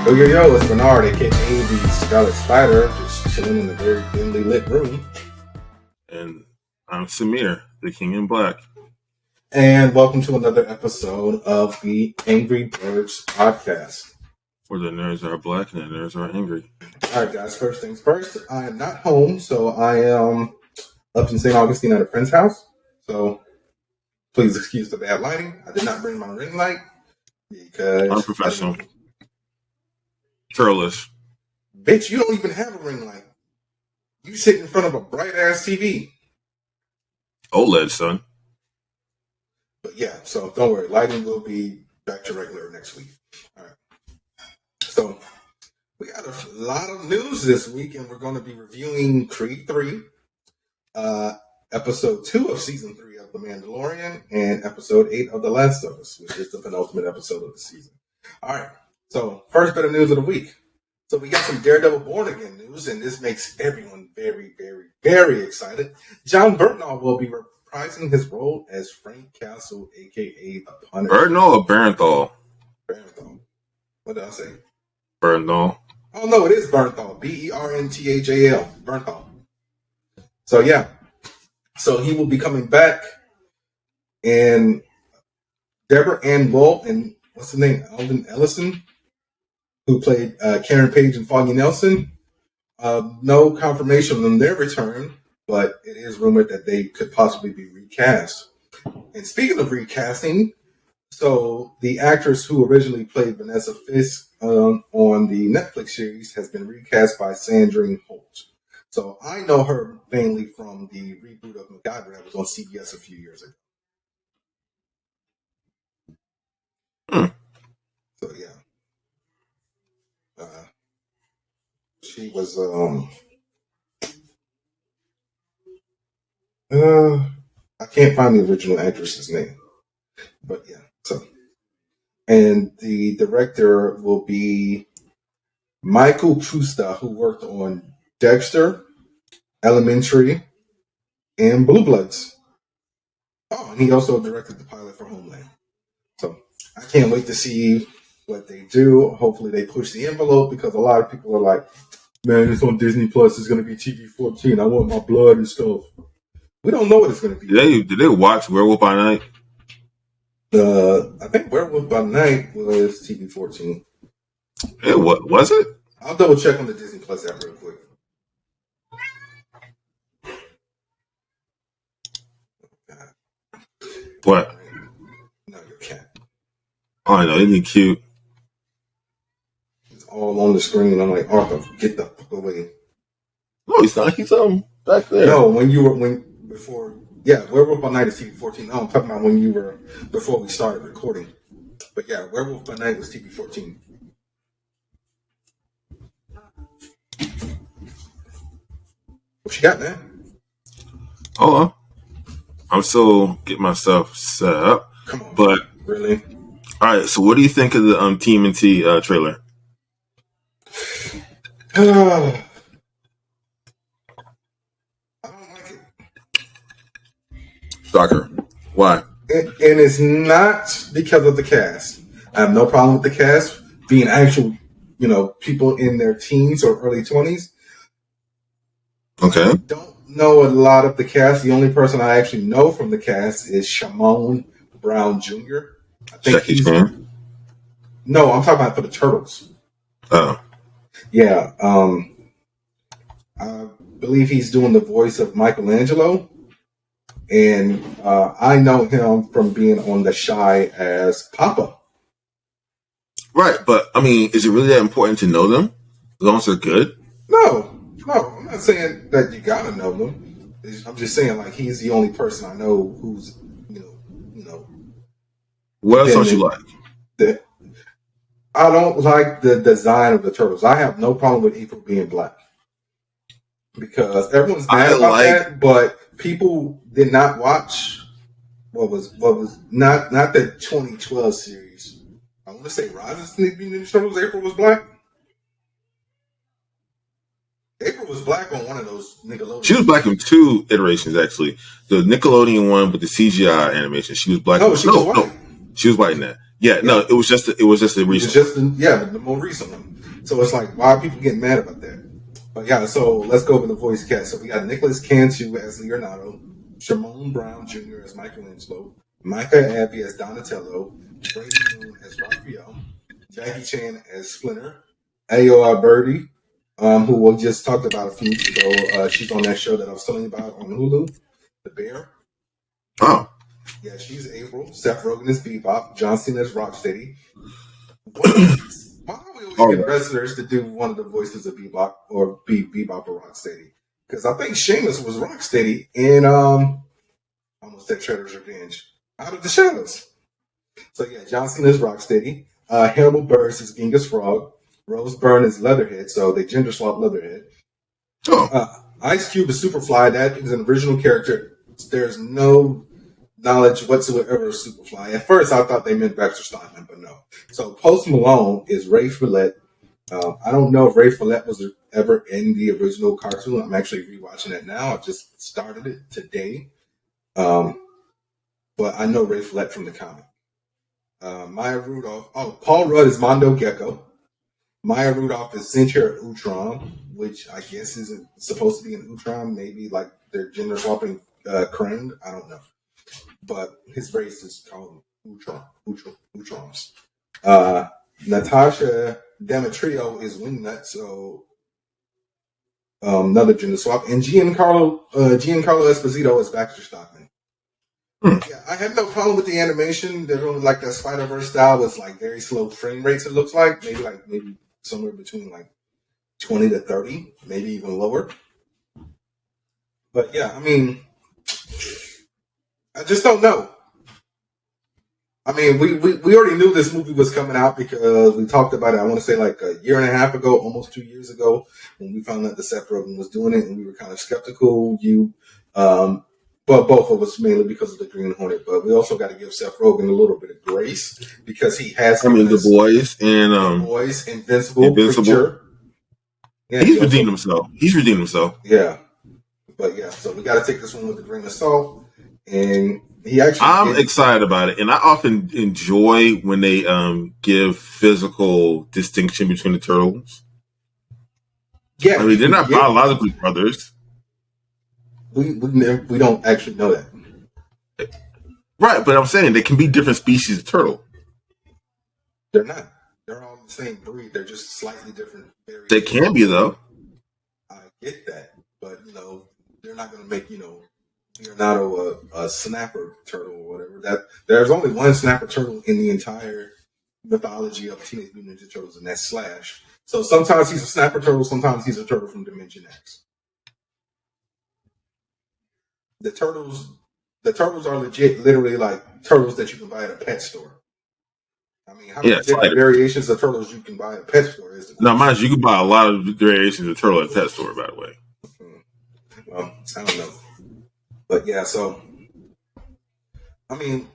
Yo, it's Bernard, aka the Scarlet Spider, just chilling in a very dimly lit room. And I'm Samir, the King in Black. And welcome to another episode of the Angry Blerds podcast. Where the nerds are black and the nerds are angry. Alright guys, first things first, I am not home, so I am up in St. Augustine at a friend's house. So please excuse the bad lighting. I did not bring my ring light because... Unprofessional. Churlish. Bitch, you don't even have a ring light. You sit in front of a bright ass TV. OLED, son. But yeah, so don't worry. Lighting will be back to regular next week. All right. So we got a lot of news this week, and we're going to be reviewing Creed 3, Episode 2 of Season 3 of The Mandalorian, and Episode 8 of The Last of Us, which is the penultimate episode of the season. All right. So first bit of news of the week. So we got some Daredevil Born Again news, and this makes everyone very, very, very excited. John Burnard will be reprising his role as Frank Castle, a.k.a. the Punisher. Bernthal or Barenthal? Bernthal. What did I say? Bernthal. Oh, no, it is Bernthal. Bernthal. Bernthal. So, yeah. So he will be coming back, and Deborah Ann Woll and what's the name? Alden Ellison, who played Karen Page and Foggy Nelson. No confirmation on their return, but it is rumored that they could possibly be recast. And speaking of recasting, so the actress who originally played Vanessa Fisk on the Netflix series has been recast by Sandrine Holt. So I know her mainly from the reboot of MacGyver that was on CBS a few years ago. So yeah. She was I can't find the original actress's name. But yeah, so and the director will be Michael Pusta, who worked on Dexter, Elementary, and Blue Bloods. Oh, and he also directed the pilot for Homeland. So I can't wait to see what they do. Hopefully they push the envelope, because a lot of people are like, man, it's on Disney Plus, it's going to be TV-14. I want my blood and stuff. We don't know what it's going to be. Did they watch Werewolf by Night? I think Werewolf by Night was TV-14. What was it? I'll double check on the Disney Plus app real quick. What? No, your cat. Oh, I know, isn't he cute? All on the screen. I'm like, Arthur, get the fuck away. No, he's not. He's back there. No, Werewolf by Night is TV-14. No, I'm talking about when you were before we started recording. But yeah, Werewolf by Night was TV-14. What you got, man? Hold on. I'm still getting myself set up. Come on, but really? All right. So, what do you think of the Tmnt trailer? I don't like it. Shocker. Why? And it's not because of the cast. I have no problem with the cast being actual, people in their teens or early 20s. Okay. I don't know a lot of the cast. The only person I actually know from the cast is Shamon Brown Jr. I think Jackie Chan? No, I'm talking about for the Turtles. Oh. Yeah. I believe he's doing the voice of Michelangelo. And I know him from being on The Shy as Papa. Right, but I mean, is it really that important to know them? As long as they're good? No, I'm not saying that you gotta know them. I'm just saying, like, he's the only person I know who's, What else don't you like? I don't like the design of the Turtles. I have no problem with April being black, because everyone's mad about that, but people did not watch what was not the 2012 series. I want to say Rise of the Ninja Turtles. April was black. April was black on one of those Nickelodeon. She was black in two iterations, actually. The Nickelodeon one with the CGI animation. She was black. No, she was white. She was white in that. Yeah, no, it was just a recent. It's just the more recent one. So it's like, why are people getting mad about that? But yeah, so let's go over the voice cast. So we got Nicholas Cantu as Leonardo, Shimon Brown Jr. as Michelangelo, Micah Abbey as Donatello, Brady Moon as Raphael, Jackie Chan as Splinter, Ayo Birdie, who we just talked about a few weeks ago. She's on that show that I was telling you about on Hulu, The Bear. Oh. Yeah, she's April. Seth Rogen is Bebop. John Cena is Rocksteady. Why don't we always get wrestlers to do one of the voices of Bebop or Bebop or Rocksteady? Because I think Sheamus was Rocksteady in almost that Shredder's Revenge. Out of the Shadows. So yeah, John Cena is Rocksteady. Hannibal Buress is Genghis Frog. Rose Byrne is Leatherhead, so they gender swap Leatherhead. Ice Cube is Superfly. That is an original character. There's no knowledge whatsoever of Superfly. At first, I thought they meant Baxter Stockman, but no. So Post Malone is Ray Follett. I don't know if Ray Follett was ever in the original cartoon. I'm actually rewatching it now. I just started it today. But I know Ray Follett from the comic. Maya Rudolph. Oh, Paul Rudd is Mondo Gecko. Maya Rudolph is Centaur Utron, which I guess is supposed to be an Utron. Maybe like they're gender swapping Krang. I don't know. But his race is called Utrons. Natasha Demetrio is Wingnut, so another gender swap. And Giancarlo Esposito is Baxter Stockman. Yeah, I have no problem with the animation. They're only like that Spider-Verse style with like very slow frame rates, it looks like. Maybe somewhere between like 20 to 30, maybe even lower. But yeah, I mean, I just don't know. I mean, we already knew this movie was coming out because we talked about it, I want to say like a year and a half ago, almost 2 years ago, when we found out that Seth Rogen was doing it, and we were kind of skeptical. But both of us, mainly because of the Green Hornet. But we also got to give Seth Rogen a little bit of grace because he has. The Boys and The Boys, Invincible. Preacher. Yeah, he's redeemed himself. Yeah, but yeah, so we got to take this one with a grain of salt. And I'm excited about it, and I often enjoy when they give physical distinction between the turtles. Yeah, I mean they're not biologically brothers. We don't actually know that. Right, but I'm saying they can be different species of turtle. They're not. They're all the same breed. They're just slightly different. They can be, though. I get that. But, they're not going to make, Leonardo a snapper turtle or whatever. There's only one snapper turtle in the entire mythology of Teenage Mutant Ninja Turtles, and that's Slash. So sometimes he's a snapper turtle, sometimes he's a turtle from Dimension X. The turtles are legit, literally like turtles that you can buy at a pet store. I mean, how many different variations of turtles you can buy at a pet store is the question. Mind you can buy a lot of variations of turtle at a pet store, by the way. Well, I don't know. But yeah, so I mean,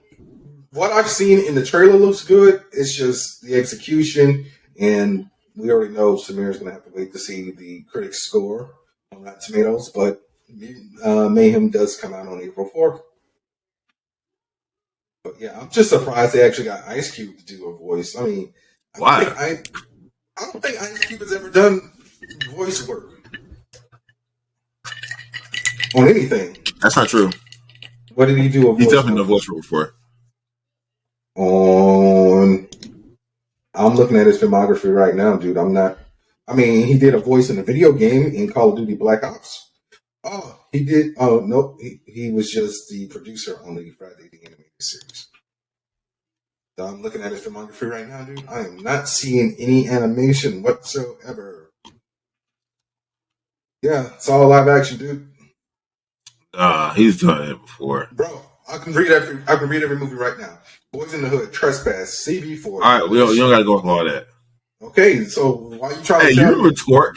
what I've seen in the trailer looks good. It's just the execution, and we already know Samir is going to have to wait to see the critics' score on Rotten Tomatoes, but Mayhem does come out on April 4th. But yeah, I'm just surprised they actually got Ice Cube to do a voice. I mean, why? I don't think Ice Cube has ever done voice work on anything. That's not true. What did he do? He's definitely done voice work before. I'm looking at his filmography right now, dude. He did a voice in a video game in Call of Duty Black Ops. Oh, he did. Oh, no. He was just the producer on the Friday the Animated Series. So I'm looking at his filmography right now, dude. I am not seeing any animation whatsoever. Yeah, it's all live action, dude. He's done it before. Bro, I can read every movie right now. Boys in the Hood, Trespass, CB4. All right, you don't got to go through all that. Okay, so why are you trying to you remember Torque?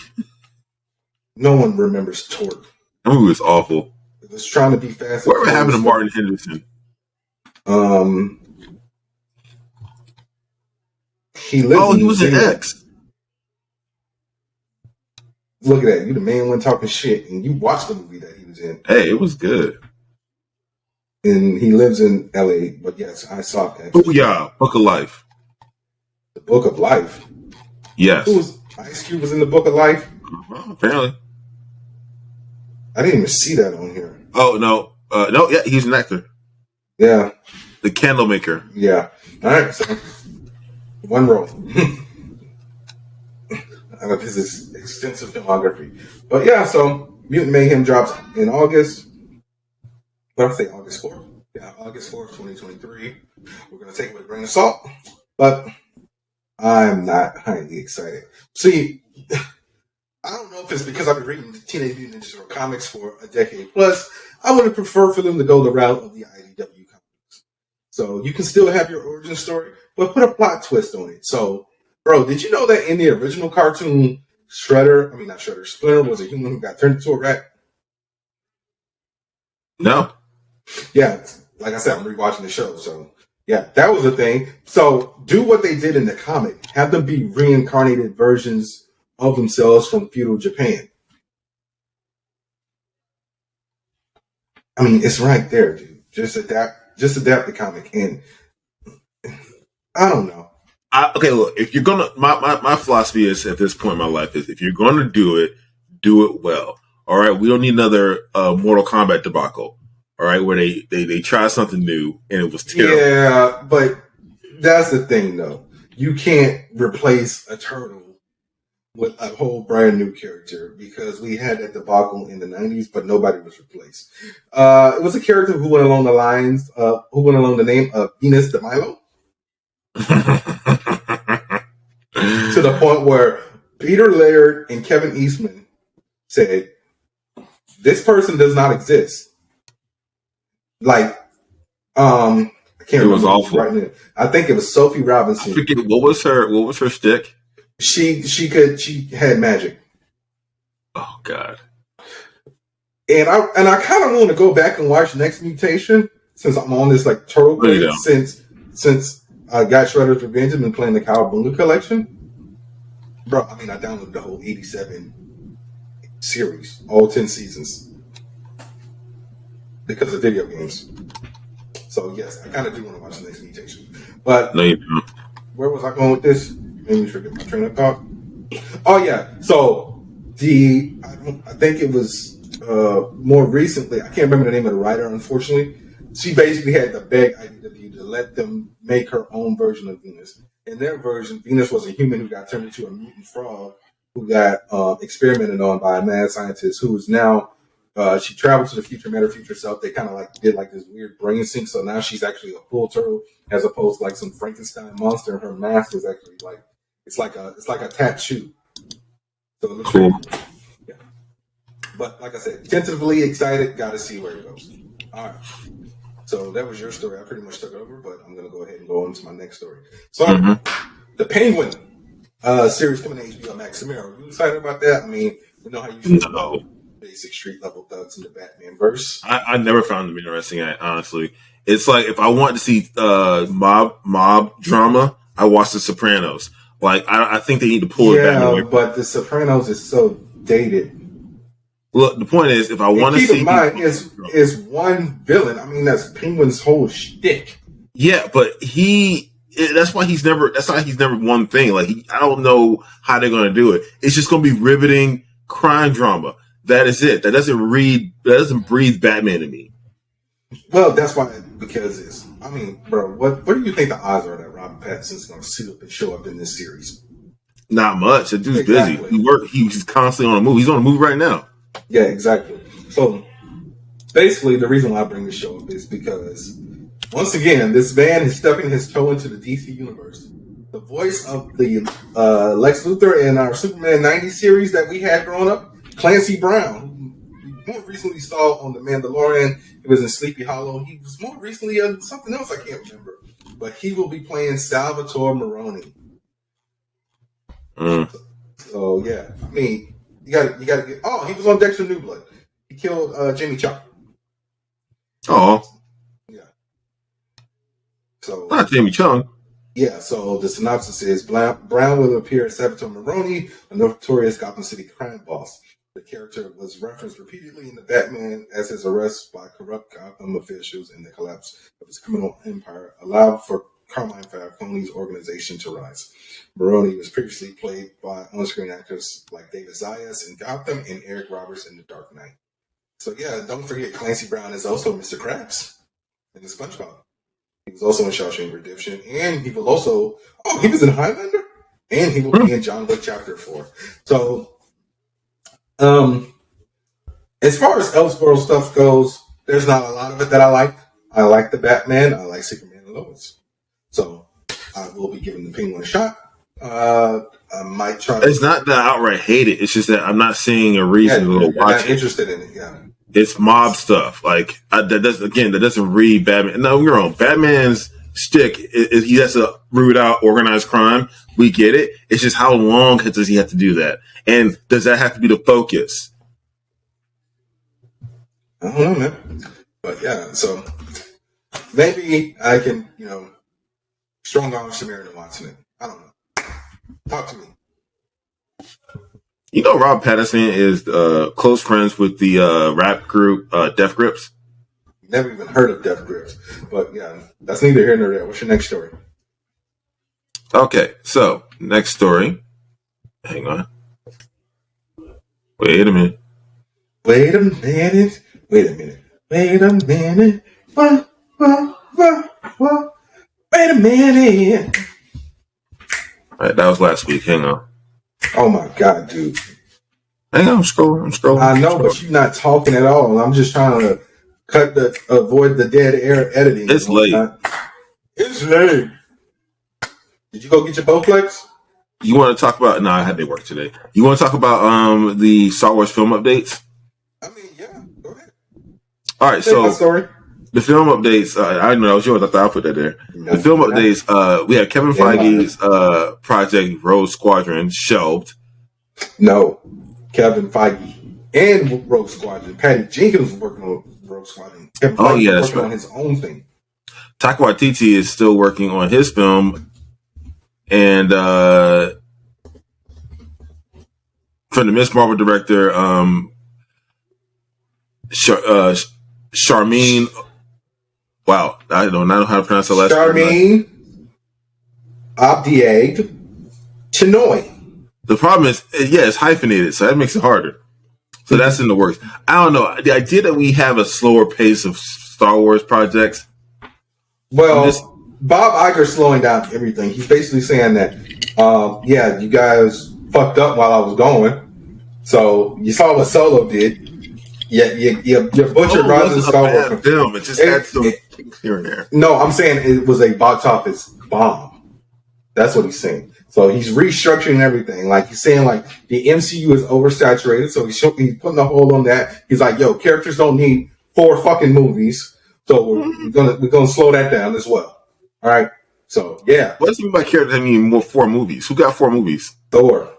No one remembers Torque. That movie was awful. It was trying to be fast. Whatever happened to Martin Henderson? He lives he was an X. Look at that. You the main one talking shit, and you watched the movie that he was in. Hey, it was good. and he lives in LA. But yes, I saw that. Oh yeah, Book of Life. The Book of Life. Yes. Ice Cube was in the Book of Life? Apparently. I didn't even see that on here. Oh no, no, yeah, he's an actor. Yeah, the candle maker. Yeah. All right. So one role. Of his extensive filmography, but yeah. So Mutant Mayhem drops in August. What did I say? August 4th. Yeah, August 4th, 2023. We're gonna take it with a grain of salt, but I'm not highly excited. See, I don't know if it's because I've been reading the Teenage Mutant Ninja Turtle comics for a decade plus. I would have preferred for them to go the route of the IDW comics. So you can still have your origin story, but put a plot twist on it. So, bro, did you know that in the original cartoon, Splinter was a human who got turned into a rat? No. Yeah, like I said, I'm rewatching the show, so yeah, that was a thing. So do what they did in the comic. Have them be reincarnated versions of themselves from feudal Japan. I mean, it's right there, dude. Just adapt the comic, and I don't know. Okay, look, if you're gonna, my philosophy is at this point in my life is if you're gonna do it well. All right, we don't need another Mortal Kombat debacle. All right, where they try something new and it was terrible. Yeah, but that's the thing, though. You can't replace a turtle with a whole brand new character because we had that debacle in the 90s, but nobody was replaced. It was a character who went along the name of Venus de Milo. To the point where Peter Laird and Kevin Eastman said, this person does not exist. Like, I can't remember. It was awful. Right now. I think it was Sophie Robinson. I forget what was her stick? She had magic. Oh God. And I kind of want to go back and watch Next Mutation since I'm on this like turtle craze since I got Shredder's Revenge and been playing the Cowabunga collection. Bro, I mean I downloaded the whole 87 series, all 10 seasons. Because of video games. So yes, I kind of do want to watch the Next Mutation. But no, you don't. Where was I going with this? Made me forget my train of thought. Oh yeah, so I think it was more recently. I can't remember the name of the writer. Unfortunately, she basically had to beg IDW to let them make her own version of Venus. In their version, Venus was a human who got turned into a mutant frog who got experimented on by a mad scientist who is now. She traveled to the future, met her future self. They kind of like did like this weird brain sync. So now she's actually a full turtle as opposed to like some Frankenstein monster. Her mask is actually like it's like a tattoo. So it looks cool. Yeah. But like I said, tentatively excited. Got to see where it goes. All right. So that was your story. I pretty much took it over, but I'm gonna go ahead and go on to my next story. So the Penguin series coming to HBO Max. Samir, are you excited about that? I mean, we know how you feel about basic street level thugs in the Batman verse. I never found them interesting. Honestly, it's like if I want to see mob drama, I watch The Sopranos. Like I think they need to pull it back. Yeah, but The Sopranos is so dated. Look, the point is, if I want to see, keep in mind, is one villain. I mean, that's Penguin's whole shtick. Yeah, but that's why he's never one thing. Like I don't know how they're going to do it. It's just going to be riveting crime drama. That is it. That doesn't breathe Batman to me. Well, that's why, because it's. I mean, bro, what do you think the odds are that Robert Pattinson's going to suit up and show up in this series? Not much. That dude's busy. He's constantly on a move. He's on a move right now. Yeah, exactly. So basically, the reason why I bring this show up is because once again, this man is stepping his toe into the DC universe. The voice of the Lex Luthor in our Superman 90 series that we had growing up. Clancy Brown, who more recently saw on The Mandalorian. He was in Sleepy Hollow. He was more recently on something else I can't remember. But he will be playing Salvatore Maroni. So yeah, I mean, you gotta get. Oh, he was on Dexter New Blood. He killed Jamie Chop. Oh, yeah. So not Jamie Chung. Yeah, so the synopsis is Brown will appear as Salvatore Maroni, a notorious Gotham City crime boss. The character was referenced repeatedly in the Batman as his arrest by corrupt Gotham officials and the collapse of his criminal empire allowed for Carmine Falcone's organization to rise. Maroni was previously played by on-screen actors like David Zayas in Gotham and Eric Roberts in The Dark Knight. So yeah, don't forget Clancy Brown is also Mr. Krabs in the SpongeBob. He was also in Shawshank Redemption, and he was also he was in Highlander, and he will be in John Wick Chapter 4. So. As far as Elseworld stuff goes, there's not a lot of it that I like. I like the Batman. I like Superman and Lois. So I will be giving the Penguin a shot. I might try. It's not that I outright hate it. It's just that I'm not seeing a reason to watch it. Interested in it, yeah. It's mob stuff. Like that doesn't read Batman. No, you're wrong. Batman's shtick is he has to root out organized crime. We get it. It's just how long does he have to do that? And does that have to be the focus? I don't know, man. But yeah, so maybe I can, strong arm Samir into watching it. I don't know. Talk to me. Rob Pattinson is close friends with the rap group Death Grips. Never even heard of Death Grips. But yeah, that's neither here nor there. What's your next story? Okay, so next story. Hang on. Wait a minute. Wait a minute. Wait a minute. Wait a minute. Wait a minute. All right, that was last week. Hang on. Oh my God, dude. Hang on, I'm scrolling. I know, but you're not talking at all. I'm just trying to avoid the dead air editing. It's late. It's late. Did you go get your Bowflex? You want to talk about? No, I had to work today. You want to talk about the Star Wars film updates? I mean, yeah. Go ahead. All right, so story. The film updates. I know that was yours. I thought I'll put that there. No, the film updates. We have Kevin Feige's project Rogue Squadron shelved. No, Kevin Feige and Rogue Squadron. Patty Jenkins was working on Rogue Squadron. Kevin Feige was working on his own thing. Taika Waititi is still working on his film. And from the Miss Marvel director, Charmine. Wow, I don't know how to pronounce the last name. Charmine Abdiag Chinoy. The problem is, it's hyphenated, so that makes it harder. So that's in the works. I don't know. The idea that we have a slower pace of Star Wars projects. Well, Bob Iger's slowing down everything. He's basically saying that, you guys fucked up while I was going. So you saw what Solo did. You butchered Rise of Skywalker. Film. It just had some here and there. No, I'm saying it was a box office bomb. That's what he's saying. So he's restructuring everything. Like he's saying, like the MCU is oversaturated. So he's putting a hold on that. He's like, characters don't need 4 fucking movies. So we're gonna slow that down as well. All right. So yeah. What does he mean by characters? I mean 4 movies. Who got 4 movies? Thor.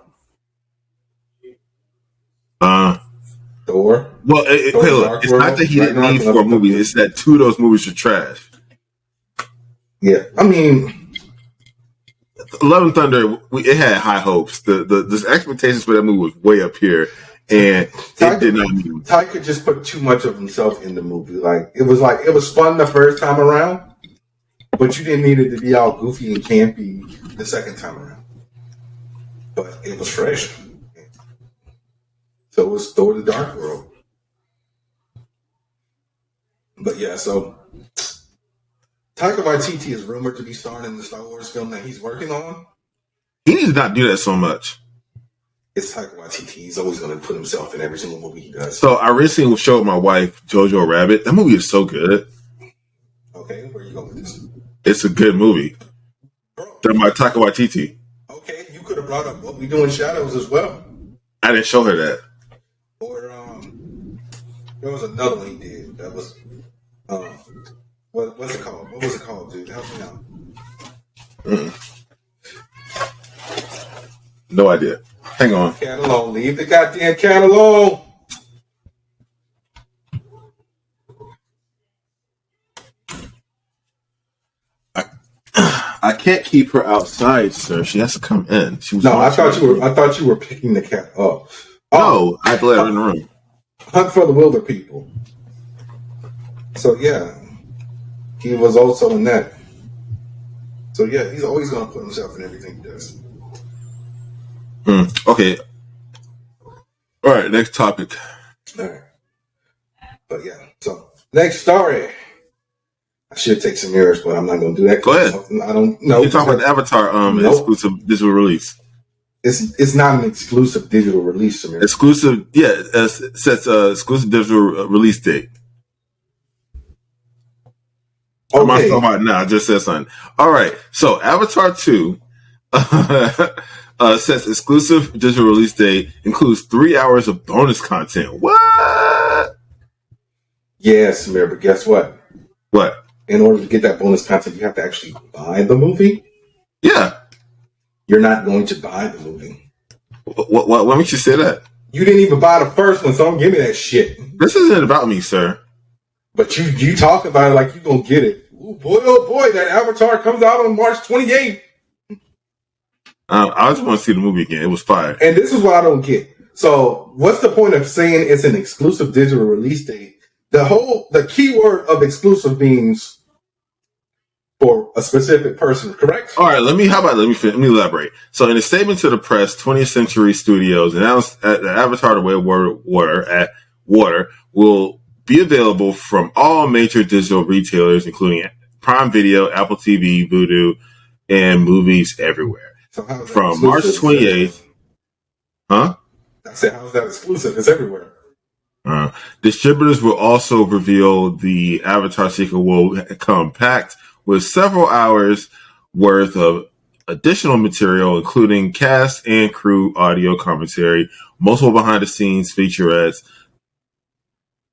Thor. Well, look, it's not that he didn't need 4 movies. It's that 2 of those movies are trash. Yeah, I mean, Love and Thunder. It had high hopes. The expectations for that movie was way up here, and it did not mean. Taika just put too much of himself in the movie. It was fun the first time around, but you didn't need it to be all goofy and campy the second time around. But it was fresh. So it was Thor: The Dark World. But yeah, so Taika Waititi is rumored to be starring in the Star Wars film that he's working on. He needs to not do that so much. It's Taika Waititi. He's always going to put himself in every single movie he does. So I recently showed my wife Jojo Rabbit. That movie is so good. Okay, where are you going with this? It's a good movie. Done by Taika Waititi. Okay, you could have brought up What We Do in Shadows as well. I didn't show her that. Or there was another one he did that was what's it called? What was it called, dude? Help me out. No idea. Hang on. Cat alone. Leave the goddamn cat alone. I can't keep her outside, sir. She has to come in. I thought you were picking the cat up. No, I have to let her in the room. Hunt for the Wilder People. So yeah, he was also in that. So yeah, he's always going to put himself in everything he does. Okay. All right, next topic. All right. But yeah, so next story. I should take some mirrors, but I'm not going to do that. Go ahead. I don't know. You talk about the Avatar exclusive digital release. It's not an exclusive digital release, Samir. Exclusive, yeah. It sets exclusive digital release date. Okay. I'm not talking about now. I just said something. All right. So Avatar 2 sets exclusive digital release date, includes 3 hours of bonus content. What? Yes, Samir, but guess what? What? In order to get that bonus content, you have to actually buy the movie. Yeah. You're not going to buy the movie. What makes you say that? You didn't even buy the first one, so don't give me that shit. This isn't about me, sir. But you talk about it like you're going to get it. Ooh, boy, oh boy, that Avatar comes out on March 28th. I just want to see the movie again. It was fire. And this is what I don't get. So what's the point of saying it's an exclusive digital release date? The keyword of exclusive means for a specific person, correct? All right, let me elaborate. So in a statement to the press, 20th Century Studios announced that Avatar: The Way of Water will be available from all major digital retailers, including Prime Video, Apple TV, Vudu, and movies everywhere. So from March 28th. Huh? I said, how's that exclusive? It's everywhere. Distributors will also reveal the Avatar sequel will come packed with several hours worth of additional material, including cast and crew audio commentary, multiple behind-the-scenes featurettes.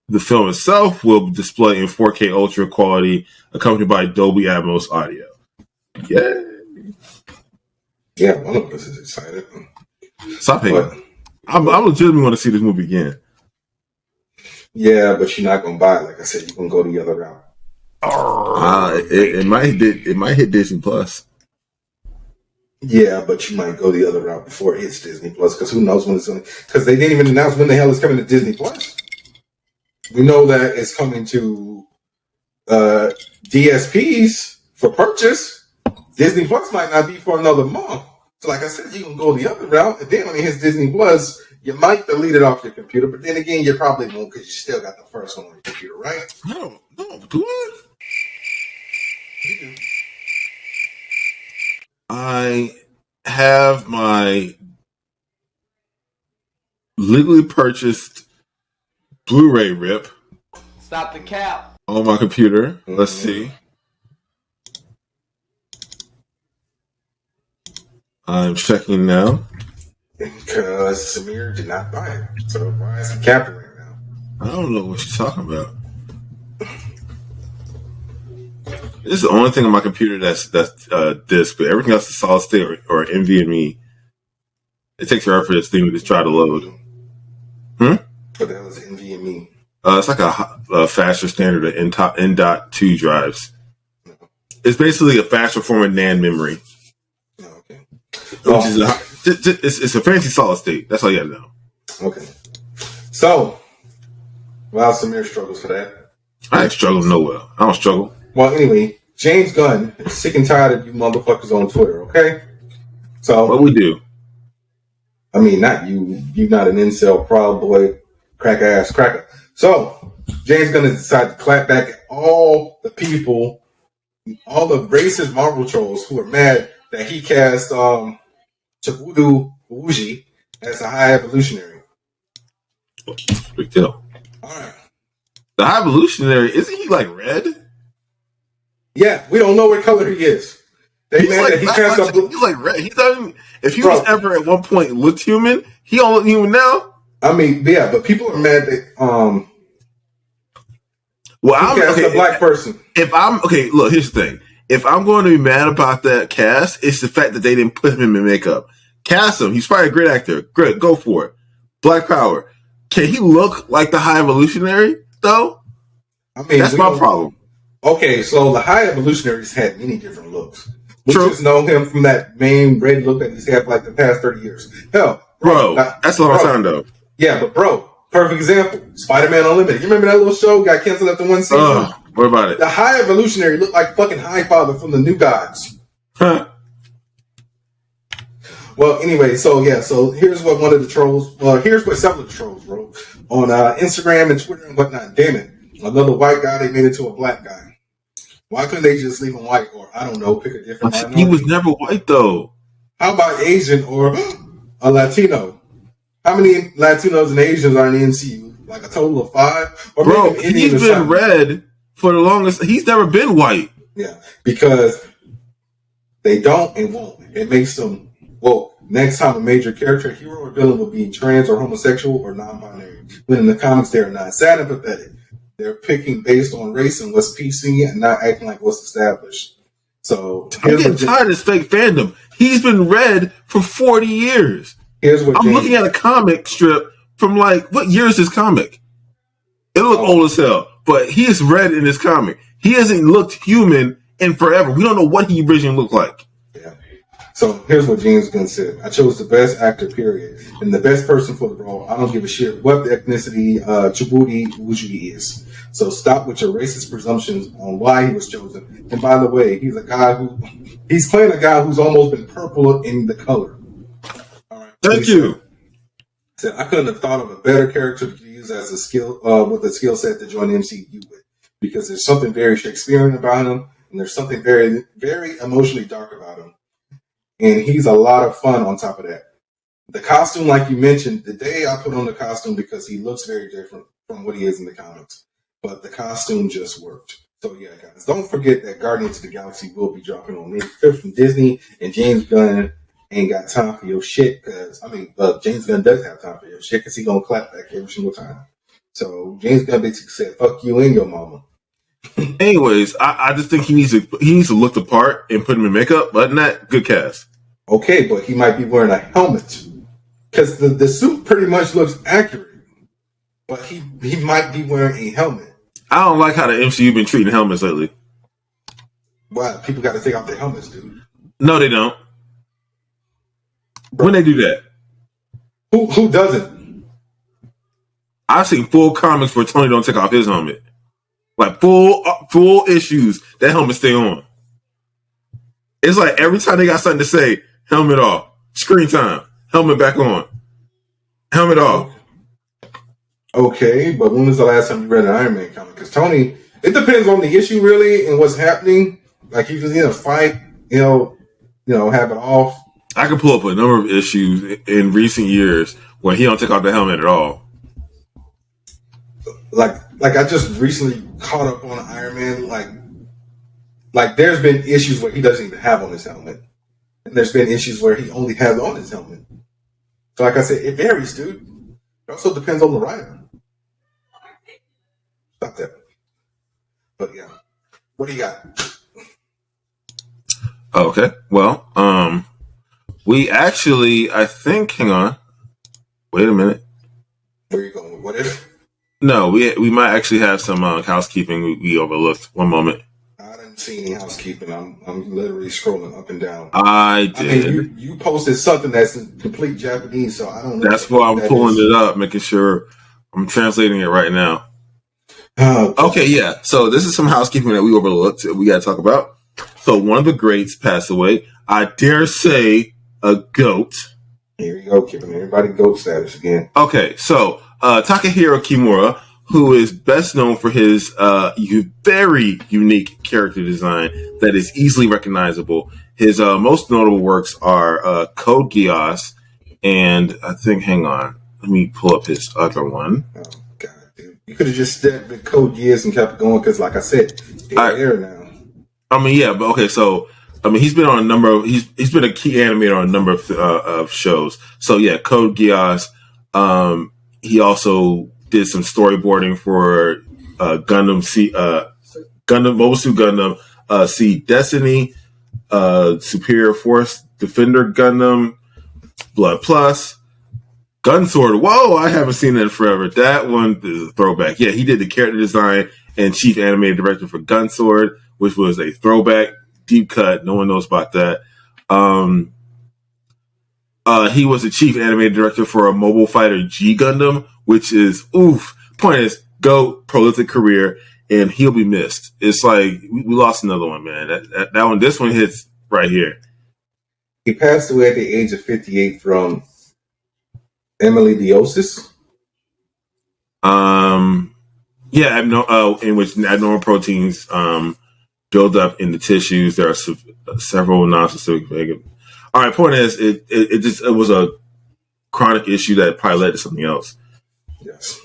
The film itself will display in 4K Ultra quality, accompanied by Dolby Atmos audio. Yeah, one of us is excited. Stop hating. I'm legitimately want to see this movie again. Yeah, but you're not gonna buy it. Like I said, you're gonna go the other route. It might hit Disney Plus. Yeah, but you might go the other route before it hits Disney Plus, because who knows when it's going to... Because they didn't even announce when the hell it's coming to Disney Plus. We know that it's coming to DSPs for purchase. Disney Plus might not be for another month. So like I said, you can go the other route, and then when it hits Disney Plus, you might delete it off your computer, but then again, you probably won't, because you still got the first one on your computer, right? No, do it. You do. I have my legally purchased Blu-ray rip. Stop the cap. On my computer. Mm-hmm. Let's see. I'm checking now. Because Samir did not buy it. So why is he capping right now? I don't know what you're talking about. This is the only thing on my computer that's disc, but everything else is solid state or NVMe. It takes forever for this thing to just try to load. What the hell is NVMe? It's like a faster standard of N.2 drives. No. It's basically a faster form of NAND memory. Oh, okay. Which is it's a fancy solid state. That's all you got to know. Okay. So, while Samir struggles for that. I ain't struggling nowhere. I don't struggle. Well, anyway, James Gunn is sick and tired of you motherfuckers on Twitter, okay? So what we do? I mean, not you. You're not an incel, proud boy, crack ass cracker. So James Gunn has decided to clap back at all the people, all the racist Marvel trolls who are mad that he cast Chibudu Uji as a high evolutionary. Big deal. All right. The high evolutionary, isn't he like red? Yeah, we don't know what color he is. He's like red. He's not even, if he was ever at one point looked human, he don't look human now. I mean, yeah, but people are mad that I'm a black person. Look, here's the thing. If I'm going to be mad about that cast, it's the fact that they didn't put him in makeup. Cast him. He's probably a great actor. Great, go for it. Black power. Can he look like the high evolutionary though? I mean, that's my problem. Okay, so the high evolutionaries had many different looks. We True. just know him from that main red look that he's had for like the past 30 years. Hell, bro, that's a long time though. Yeah, but bro, perfect example. Spider-Man Unlimited. You remember that little show got canceled after one season? What about it? The High Evolutionary looked like fucking Highfather from the New Gods. Well, anyway, so here's what one of the trolls. Well, here's what several of the trolls wrote on Instagram and Twitter and whatnot. Damn it, another white guy they made into a black guy. Why couldn't they just leave him white, or I don't know, pick a different minority? He was never white though. How about Asian or a Latino? How many Latinos and Asians are in the MCU? Like a total of 5? Or bro, he's been red for the longest. He's never been white. Yeah, because they don't and won't. It makes them. Well, next time a major character, hero, or villain will be trans or homosexual or non-binary. When in the comics, they are not sad and pathetic. They're picking based on race and what's PC and not acting like what's established. So I'm getting tired of this fake fandom. He's been red for 40 years. I'm looking at a comic strip from like, what year is this comic? It looked old as hell, but he is red in this comic. He hasn't looked human in forever. We don't know what he originally looked like. Yeah. So here's what James Gunn said. I chose the best actor, period, and the best person for the role. I don't give a shit what the ethnicity Djibouti Wujudi is. So stop with your racist presumptions on why he was chosen. And by the way, he's playing a guy who's almost been purple in the color. All right. Thank you. Said I couldn't have thought of a better character to use as a skill with a skill set to join the MCU with, because there's something very Shakespearean about him, and there's something very, very emotionally dark about him. And he's a lot of fun on top of that. The costume, like you mentioned, the day I put on the costume because he looks very different from what he is in the comics. But the costume just worked. So yeah, guys, don't forget that Guardians of the Galaxy will be dropping on May 5th from Disney, and James Gunn ain't got time for your shit, James Gunn does have time for your shit because he's going to clap back every single time. So James Gunn basically said, fuck you and your mama. Anyways, I just think he needs to look the part and put him in makeup. But not good cast. Okay, but he might be wearing a helmet because the suit pretty much looks accurate, but he might be wearing a helmet. I don't like how the MCU been treating helmets lately. Wow, people got to take off their helmets, dude. No, they don't. Bro, when they do that, who doesn't? I've seen full comics where Tony don't take off his helmet. Like full issues, that helmet stay on. It's like every time they got something to say, helmet off, screen time, helmet back on, helmet off. Okay, but when was the last time you read an Iron Man comic? Because Tony, it depends on the issue really and what's happening. Like he was in a fight, have it off. I can pull up a number of issues in recent years where he don't take off the helmet at all. Like I just recently caught up on Iron Man. Like there's been issues where he doesn't even have on his helmet, and there's been issues where he only has on his helmet. So like I said, it varies, dude. It also depends on the writer. Stop that. But yeah, what do you got? Okay, well, we actually, I think. Hang on, wait a minute. Where are you going? What if? No, we might actually have some housekeeping we overlooked. One moment. I didn't see any housekeeping. I'm literally scrolling up and down. I did. I mean, you posted something that's in complete Japanese, so I don't know. That's why I'm pulling it up, making sure I'm translating it right now. Okay, yeah. So this is some housekeeping that we overlooked. We got to talk about. So one of the greats passed away. I dare say a goat. Here you go, giving everybody goat status again. Okay, so Takahiro Kimura, who is best known for his very unique character design that is easily recognizable. His most notable works are Code Geass, and I think, hang on, let me pull up his other one. Oh, God, dude. You could have just stepped with Code Geass and kept going, because like I said, air now. I mean, yeah, but okay, so he's been on a number of he's been a key animator on a number of shows. So yeah, Code Geass. He also did some storyboarding for Gundam Mobile Suit Gundam, Seed Destiny, Superior Force Defender Gundam, Blood Plus, Gunsword. Whoa, I haven't seen that in forever. That one is a throwback. Yeah, he did the character design and chief animated director for Gunsword, which was a throwback, deep cut. No one knows about that. He was the chief animated director for a Mobile Fighter G Gundam, which is oof. Point is, go prolific career, and he'll be missed. It's like we lost another one, man. That one, this one hits right here. He passed away at the age of 58 from amyloidosis. Yeah, in which abnormal proteins build up in the tissues. There are several non-specific. All right, point is, it was a chronic issue that probably led to something else. Yes.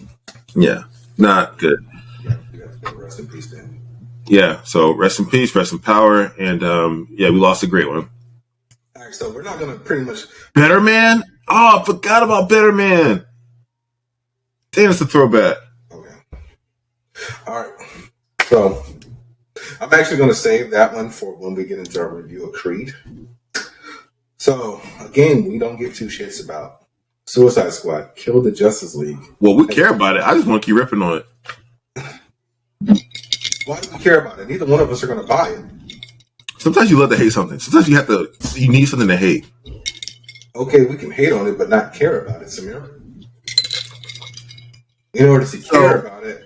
Yeah, not good. Yeah, rest in peace, Dan. Yeah, so rest in peace, rest in power, and yeah, we lost a great one. All right, so we're not going to pretty much... Better Man? Oh, I forgot about Better Man. Damn, it's a throwback. Okay. All right. So, I'm actually going to save that one for when we get into our review of Creed. So, again, we don't give two shits about Suicide Squad, Kill the Justice League. Well, we care about it. I just want to keep ripping on it. Why do we care about it? Neither one of us are going to buy it. Sometimes you love to hate something. Sometimes you need something to hate. Okay, we can hate on it, but not care about it, Samir. In order to care about it.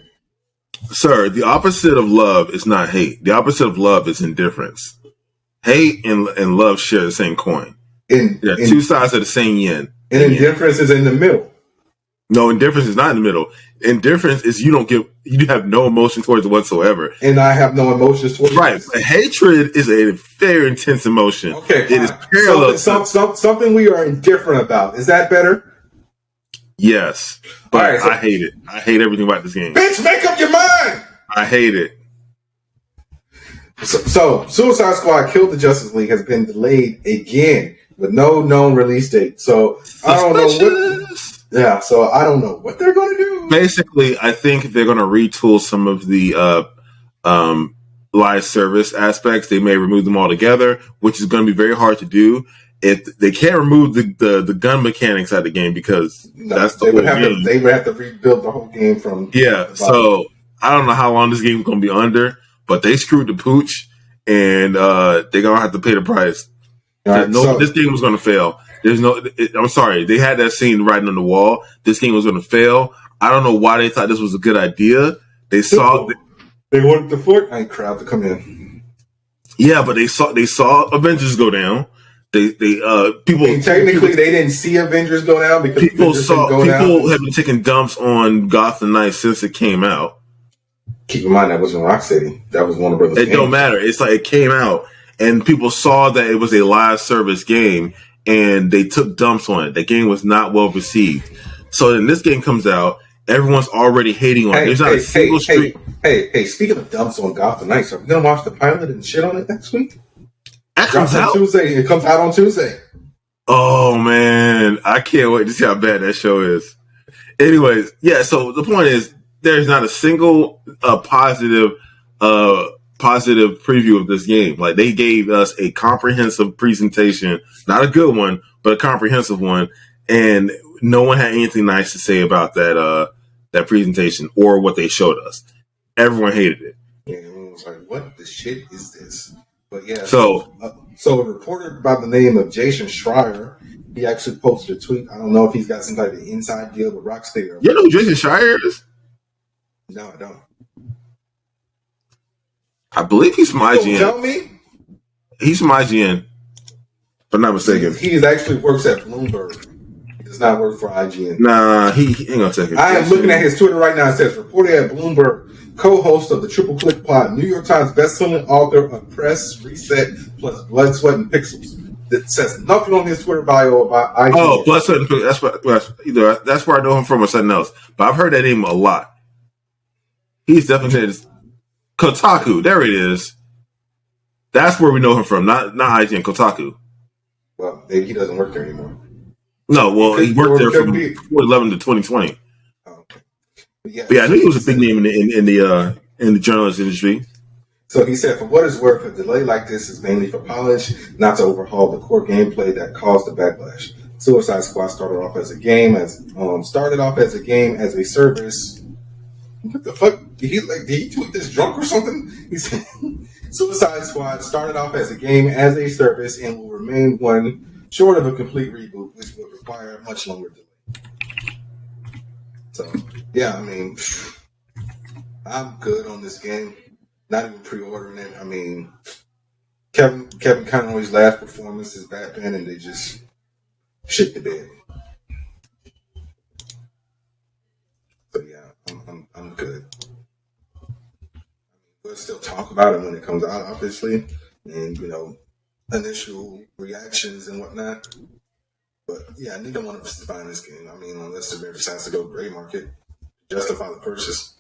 Sir, the opposite of love is not hate. The opposite of love is indifference. Hate and love share the same coin. Two sides of the same yin. And indifference is in the middle. No, indifference is not in the middle. Indifference is you have no emotion towards it whatsoever. And I have no emotions towards it. Right. But hatred is a very intense emotion. Okay, it is parallel. Something we are indifferent about. Is that better? Yes. But right, I hate it. I hate everything about this game. Bitch, make up your mind! I hate it. So Suicide Squad Kill the Justice League has been delayed again with no known release date. So I don't know what... Yeah, so I don't know what they're going to do. Basically, I think they're going to retool some of the live service aspects. They may remove them altogether, which is going to be very hard to do. If they can't remove the gun mechanics out of the game because that's the whole game. They would have to rebuild the whole game from... Yeah, so I don't know how long this game is going to be under, but they screwed the pooch, and they're going to have to pay the price. Right, this game was going to fail. I'm sorry. They had that scene writing on the wall. This game was going to fail. I don't know why they thought this was a good idea. They wanted the Fortnite crowd to come in. Yeah, but they saw Avengers go down. Technically they didn't see Avengers go down because people have been taking dumps on Gotham Knights since it came out. Keep in mind that wasn't Rocksteady. That was Warner Brothers. It don't matter. It's like it came out and people saw that it was a live service game. And they took dumps on it. The game was not well received. So then this game comes out, everyone's already hating on it. There's not a single street. Hey, speaking of dumps on Gotham Knights, are we going to watch the pilot and shit on it next week? That comes out Tuesday. It comes out on Tuesday. Oh, man. I can't wait to see how bad that show is. Anyways, yeah, so the point is, there's not a single positive preview of this game. Like they gave us a comprehensive presentation, not a good one, but a comprehensive one, and no one had anything nice to say about that presentation or what they showed us. Everyone hated it. Yeah, everyone was like, "What the shit is this?" But yeah, so a reporter by the name of Jason Schreier, he actually posted a tweet. I don't know if he's got some type of inside deal with Rocksteady. You know who Jason Schreier is? No, I don't. I believe he's from IGN. Tell me. He's from IGN, if I'm not mistaken. He actually works at Bloomberg. He does not work for IGN. Nah, hang on a second. I am looking at his Twitter right now. It says, reported at Bloomberg, co-host of the Triple Click Pod, New York Times bestselling author of Press, Reset, plus Blood, Sweat, and Pixels. It says nothing on his Twitter bio about IGN. Oh, Blood, Sweat, and Pixels. That's where I know him from or something else. But I've heard that name a lot. He's definitely... Kotaku, there it is. That's where we know him from, not IGN, Kotaku. Well, maybe he doesn't work there anymore. No, well, he worked there from 2011 to 2020. Oh, okay. Yeah, I knew he was a big name in the journalist industry. So he said, for what it's worth, a delay like this is mainly for polish, not to overhaul the core gameplay that caused the backlash. Suicide Squad started off as a game as a service. What the fuck? Did he tweet this drunk or something? He said, Suicide Squad started off as a game as a service and will remain one short of a complete reboot, which would require a much longer delay. So, yeah, I mean, I'm good on this game. Not even pre-ordering it. I mean, Kevin Conroy's last performance is Batman, and they just shit the bed. So yeah, I'm good. We'll still talk about it when it comes out, obviously, and initial reactions and whatnot. But yeah, neither one of us is buying this game. I mean, unless the bear decides to go gray market, justify the purchase.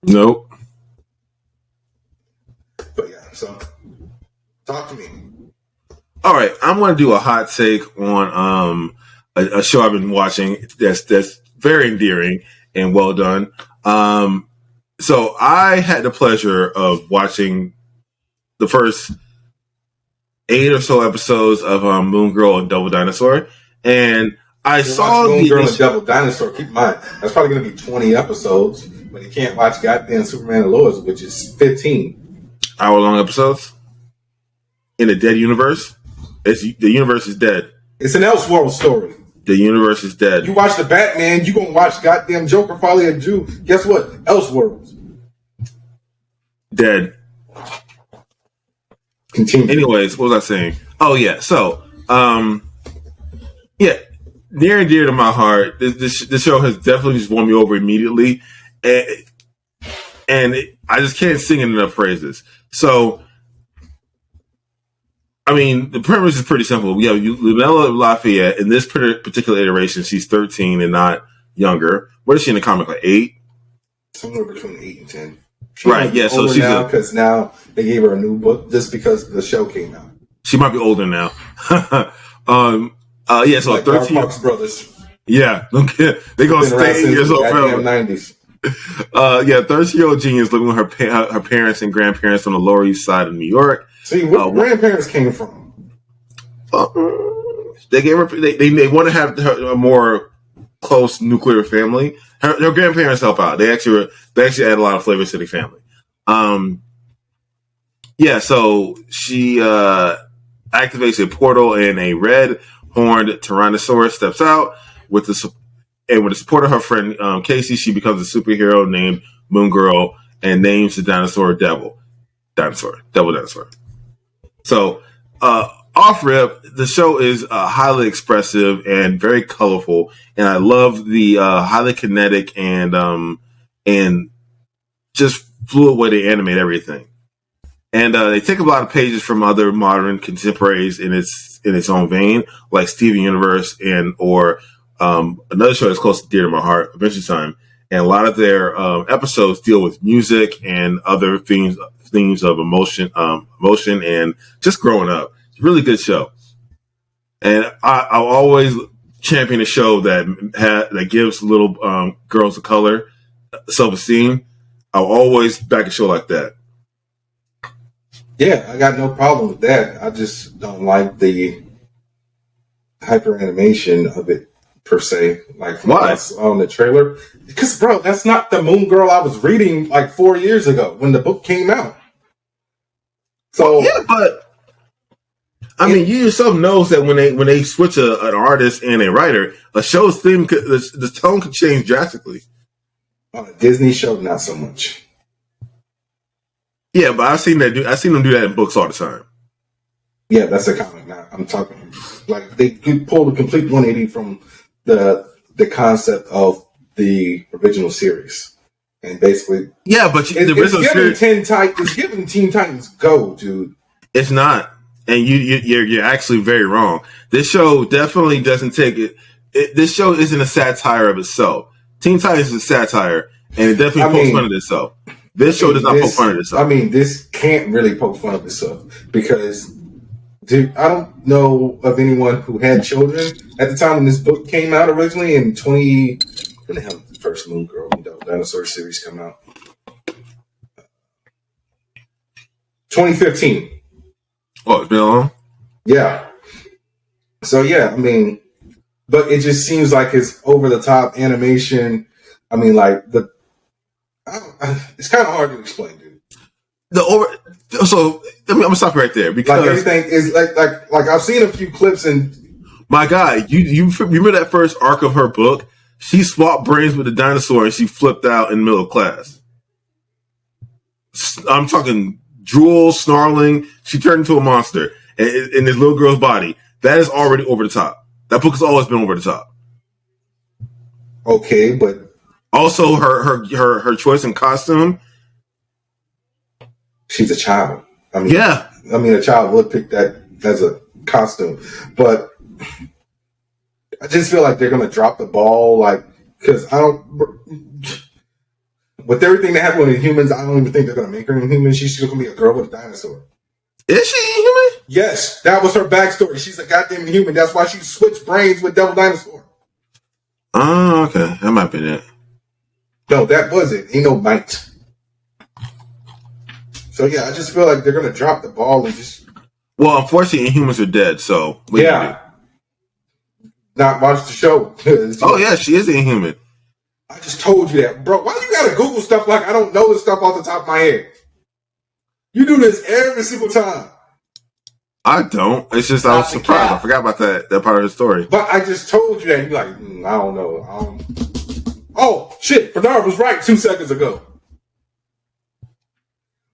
Nope. But yeah, so talk to me. All right, I'm going to do a hot take on a show I've been watching that's very endearing and well done. So I had the pleasure of watching the first 8 or so episodes of Moon Girl and Double Dinosaur, and I saw Moon Girl and Double Dinosaur. Keep in mind, that's probably going to be 20 episodes, but you can't watch goddamn Superman and Lois, which is 15 hour-long episodes in a dead universe. The universe is dead. It's an Elseworld story. The universe is dead. You watch the Batman, you gonna watch goddamn Joker, Folly of Jew. Guess what? Elseworld. Dead. Continue. Anyways, what was I saying? Oh yeah, so yeah, near and dear to my heart. This show has definitely just won me over immediately, and I just can't sing it enough praises. So, I mean, the premise is pretty simple. We have Lunella Lafayette. In this particular iteration, she's 13 and not younger. What is she in the comic? Like 8? Somewhere between 8 and 10. Right, yeah. So she's now because now they gave her a new book just because the show came out. She might be older now. Yeah, so like 13 Marx Brothers. Yeah, they're gonna stay 8 years old forever. 90s. Yeah, 13-year-old genius living with her parents and grandparents on the Lower East Side of New York. See, where grandparents came from? They gave her. They want to have a more close nuclear family. Her grandparents help out. They actually add a lot of flavors to the family. Yeah, so she activates a portal, and a red-horned Tyrannosaurus steps out with the support of her friend Casey. She becomes a superhero named Moon Girl and names the dinosaur Devil Dinosaur. So, off rip, the show is highly expressive and very colorful, and I love the highly kinetic and just fluid way they animate everything. And they take a lot of pages from other modern contemporaries in its own vein, like Steven Universe or another show that's close to dear to my heart, Adventure Time. And a lot of their episodes deal with music and other themes of emotion and just growing up. It's a really good show. And I'll always champion a show that gives little girls of color self-esteem. I'll always back a show like that. Yeah, I got no problem with that. I just don't like the hyper animation of it per se. Like why? On the trailer, because bro, that's not the Moon Girl I was reading like 4 years ago when the book came out. So yeah, but I mean, you yourself knows that when they switch an artist and a writer, a show's theme, the tone could change drastically. On a Disney show, not so much. Yeah, but I've seen them do that in books all the time. Yeah, that's a comic. Now I'm talking like they pulled a complete 180 from the concept of the original series, and basically, yeah, but the original series it's giving Teen Titans Go, dude. It's not, and you're actually very wrong. This show definitely doesn't take it. This show isn't a satire of itself. Teen Titans is a satire, and it definitely pokes fun at itself. This show does not poke fun at itself. I mean, this can't really poke fun at itself because, dude, I don't know of anyone who had children at the time when this book came out originally in 20. When the hell did the first Moon Girl and Double Dinosaur series come out? 2015. Oh, it's been long? Yeah. So, yeah, I mean, but it just seems like it's over the top animation. I mean, like, it's kind of hard to explain, dude. So I'm gonna stop right there because like everything is like I've seen a few clips and my God, you remember that first arc of her book? She swapped brains with the dinosaur and she flipped out in the middle of class. I'm talking drool, snarling. She turned into a monster in this little girl's body. That is already over the top. That book has always been over the top. Okay, but also her choice in costume. She's a child. I mean, yeah. I mean, a child would pick that as a costume, but I just feel like they're going to drop the ball, like, because I don't. With everything that happened with humans, I don't even think they're going to make her inhuman. She's just going to be a girl with a dinosaur. Is she inhuman? Yes, that was her backstory. She's a goddamn human. That's why she switched brains with Devil Dinosaur. Oh, okay. That might be it. No, that was it. Ain't no bite. So, yeah, I just feel like they're going to drop the ball and just. Well, unfortunately, Inhumans are dead, so. Yeah. Not watch the show. Oh, yeah, she is Inhuman. I just told you that. Bro, why you gotta Google stuff like I don't know this stuff off the top of my head? You do this every single time. I don't. It's just I was surprised. I forgot about that part of the story. But I just told you that. You're like, I don't know. Oh, shit. Bernard was right 2 seconds ago.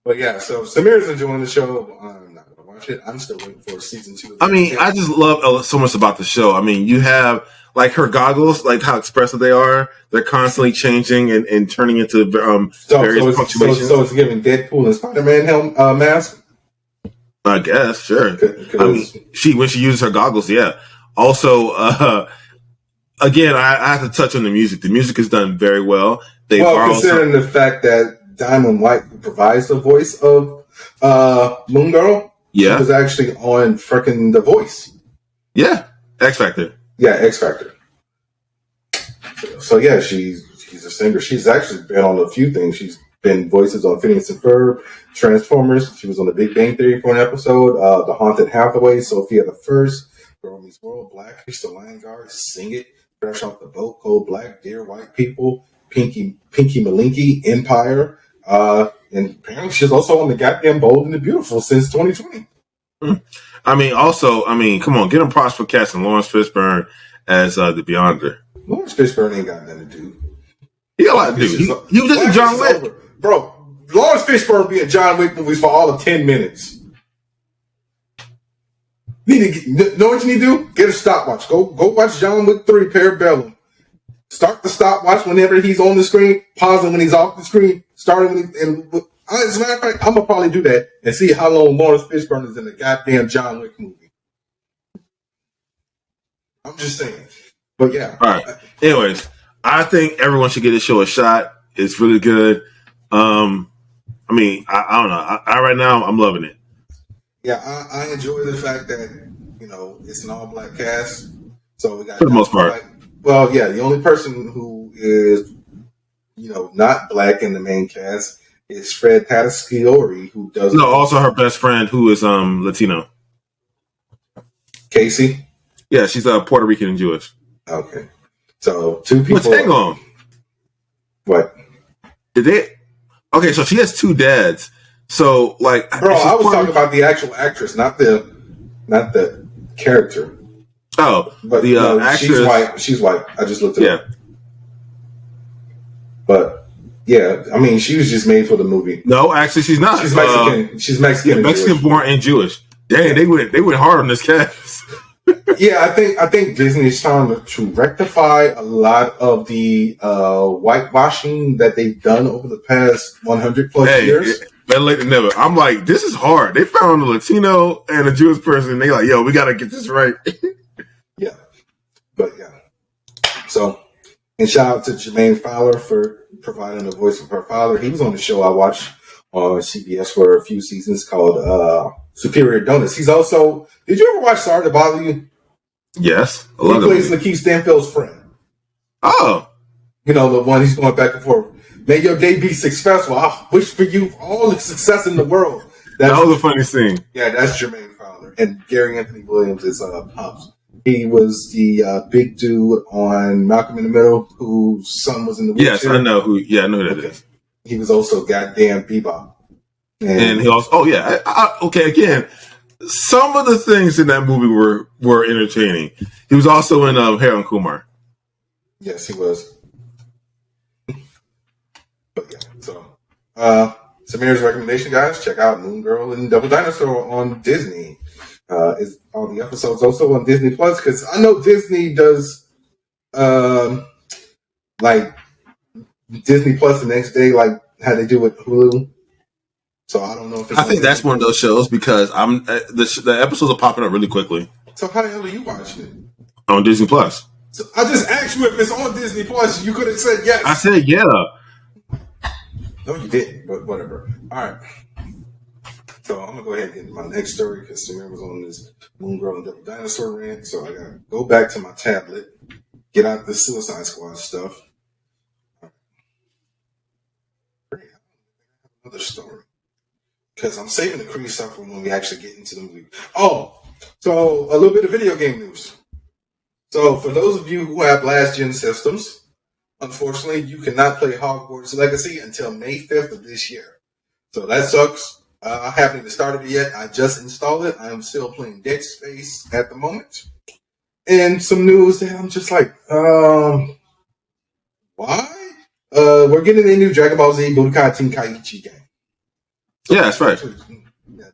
But yeah, so Samir's enjoying the show. I'm not going to watch it. I'm still waiting for season 2. I mean, I just love so much about the show. I mean, you have like her goggles, like how expressive they are. They're constantly changing and turning into various punctuations. So it's giving Deadpool and Spider-Man mask? I guess, sure. I mean, when she uses her goggles, yeah. Also, again, I have to touch on the music. The music is done very well. Considering the fact that Diamond White provides the voice of Moon Girl, she was actually on freaking The Voice. Yeah, X Factor. Yeah, X Factor. So yeah, she's a singer. She's actually been on a few things. She's been voices on Phineas and Ferb, Transformers. She was on The Big Bang Theory for an episode. The Haunted Hathaway, Sophia the First, Girl Meets World, Blackfish, The Lion Guard, Sing It, Fresh Off the Boat, Cold Black, Dear White People, Pinky Malinky, Empire, and apparently she's also on the goddamn Bold and the Beautiful since 2020. I mean, come on, get him props for casting Lawrence Fishburne as the Beyonder. Lawrence Fishburne ain't got nothing to do. He got a lot to do. He was just in John Wick. Bro, Lawrence Fishburne be in John Wick movies for all of 10 minutes. Know what you need to do? Get a stopwatch. Go watch John Wick 3, Parabellum. Start the stopwatch whenever he's on the screen. Pause it when he's off the screen. Start it as a matter of fact, I'm going to probably do that and see how long Lawrence Fishburne is in the goddamn John Wick movie. I'm just saying. But yeah. All right. Anyways, I think everyone should get this show a shot. It's really good. I mean, I don't know. Right now, I'm loving it. Yeah, I enjoy the fact that, it's an all-black cast. So we got for the most part. Well, yeah, the only person who is, not black in the main cast is Fred Tatasciore, who does. No, also her best friend who is Latino. Casey? Yeah, she's Puerto Rican and Jewish. Okay. So, 2 people. But hang on. What? Okay, so she has 2 dads. So, like, bro, I was talking about the actual actress, not the character. Oh, but the actress. She's white. I just looked it up. Yeah. But yeah, I mean, she was just made for the movie. No, actually, she's not. She's Mexican. She's Mexican. Yeah, Mexican born and Jewish. Dang, they went hard on this cast. Yeah, I think Disney's trying to rectify a lot of the whitewashing that they've done over the past 100 plus years. Better late than never. I'm like, this is hard. They found a Latino and a Jewish person. And they like, yo, we got to get this right. Yeah. But yeah. So, and shout out to Jermaine Fowler for providing the voice of her father. He was on the show I watched on CBS for a few seasons called Superior Donuts. He's also, did you ever watch Sorry to Bother You? Yes. He plays Lakeith Stanfield's friend. Oh. The one he's going back and forth. May your day be successful. I wish for you all the success in the world. That was a funny scene. Yeah, that's Jermaine Fowler. And Gary Anthony Williams is Pops. He was the big dude on Malcolm in the Middle whose son was in the wheelchair. Yes, I know who. Yeah, I know who that is. He was also goddamn Bebop. And he also, okay, again, some of the things in that movie were entertaining. He was also in Harold and Kumar. Yes, he was. But yeah, so Samir's recommendation, guys, check out Moon Girl and Double Dinosaur on Disney. Is all the episodes also on Disney Plus? Because I know Disney does like Disney Plus the next day, like how they do with Hulu. So I don't know if it's I think that's one of those shows because the episodes are popping up really quickly. So how the hell are you watching it? On Disney Plus. So I just asked you if it's on Disney Plus. You could have said yes. I said yeah. No, you didn't, but whatever. All right. So I'm going to go ahead and get my next story because Samir was on this Moon Girl and Double Dinosaur rant. So I got to go back to my tablet, get out the Suicide Squad stuff. Another story. Because I'm saving the Creed stuff for when we actually get into the movie. Oh, so a little bit of video game news. So for those of you who have last-gen systems, unfortunately, you cannot play Hogwarts Legacy until May 5th of this year. So that sucks. I haven't even started it yet. I just installed it. I'm still playing Dead Space at the moment. And some news that I'm just like, why? We're getting a new Dragon Ball Z Budokai Tenkaichi game. So yeah, that's right.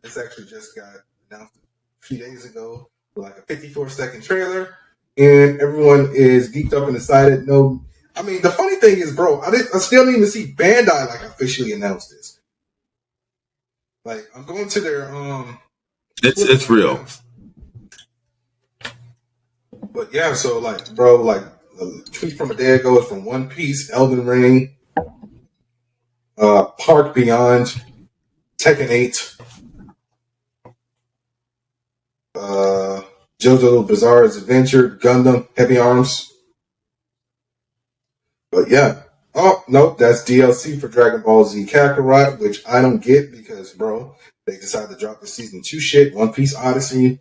This actually just got announced a few days ago with like a 54-second trailer. And everyone is geeked up and excited. No, I mean, the funny thing is, bro, I still need to see Bandai like officially announce this. Like, I'm going to their It's real. But yeah, so like, bro, like the tweet from a day ago is from One Piece, Elden Ring, Park Beyond, Tekken 8, JoJo Bizarre's Adventure, Gundam, Heavy Arms. But yeah. Oh, nope, that's DLC for Dragon Ball Z Kakarot, which I don't get because, bro, they decided to drop the Season 2 shit. One Piece Odyssey,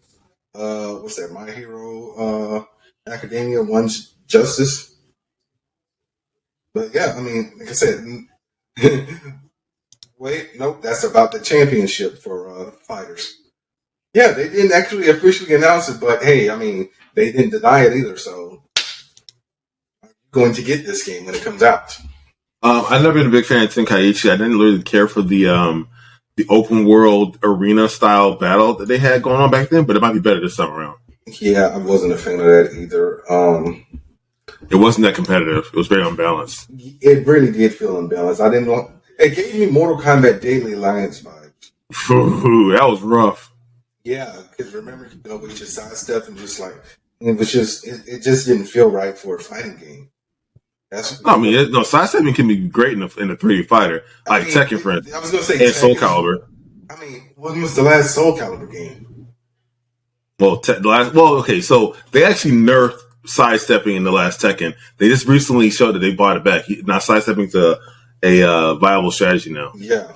what's that, My Hero Academia, One's Justice. But yeah, I mean, like I said, wait, nope, that's about the championship for fighters. Yeah, they didn't actually officially announce it, but hey, I mean, they didn't deny it either, so I'm going to get this game when it comes out. I've never been a big fan of Tenkaichi. I didn't really care for the open world arena style battle that they had going on back then, but it might be better this time around. Yeah, I wasn't a fan of that either. It wasn't that competitive. It was very unbalanced. It really did feel unbalanced. I didn't want. It gave me Mortal Kombat Daily Alliance vibes. Ooh, that was rough. Yeah, because remember, we just sidestep and just like it was just it just didn't feel right for a fighting game. Sidestepping can be great in a 3D fighter, like Tekken, for instance. I was going to say and Soul Calibur. I mean, when was the last Soul Calibur game? Okay, so they actually nerfed sidestepping in the last Tekken. They just recently showed that they bought it back. Now sidestepping's a viable strategy now. Yeah,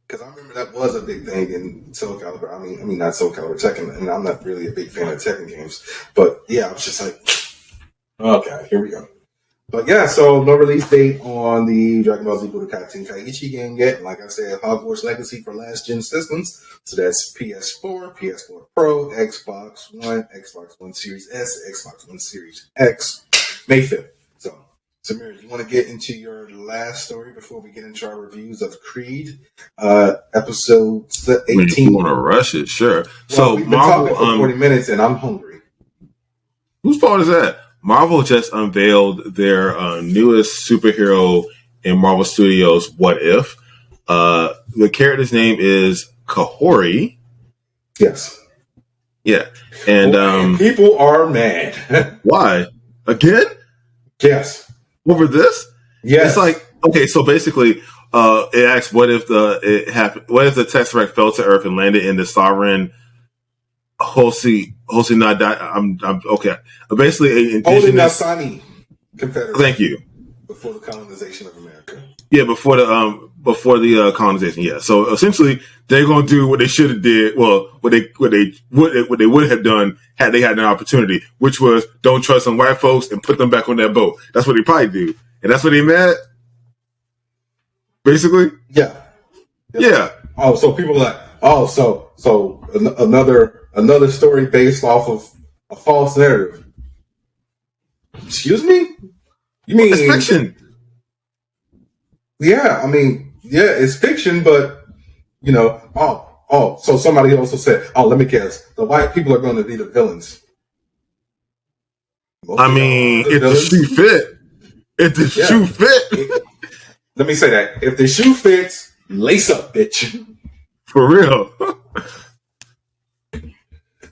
because I remember that was a big thing in Soul Calibur. I mean not Soul Calibur, Tekken, and I'm not really a big fan of Tekken games, but yeah, I was just like, okay, here we go. But yeah, so no release date on the Dragon Ball Z Budokai Tenkaichi game yet. Like I said, Hogwarts Legacy for last-gen systems. So that's PS4, PS4 Pro, Xbox One, Xbox One Series S, Xbox One Series X, May 5th. So, Samir, you want to get into your last story before we get into our reviews of Creed, episode 18? If you want to rush it, sure. Well, so we've been Marvel, talking for 40 minutes and I'm hungry. Whose fault is that? Marvel just unveiled their newest superhero in Marvel Studios, What If. The character's name is Kahori. Yes. Yeah. And people are mad. Why? Again? Yes. Over this? Yes. It's like, okay, so basically, it asks what if the Tesseract fell to Earth and landed in the sovereign Hosi not die. I'm okay. Basically, a indigenous Confederate. Thank you. Before the colonization of America. Yeah, before the colonization. Yeah. So essentially, they're going to do what they should have did. Well, what they would have done had they had an opportunity, which was don't trust some white folks and put them back on that boat. That's what they probably do, and that's what they meant. Basically. Yeah. Yeah. Oh, so people are like, another story based off of a false narrative. Excuse me? You mean It's fiction? Yeah, I mean, yeah, it's fiction, but so somebody also said, let me guess, the white people are going to be the villains. Most I of y'all mean, are the if the villains. shoe fit, if the shoe fit, let me say that if the shoe fits, lace up, bitch. for real.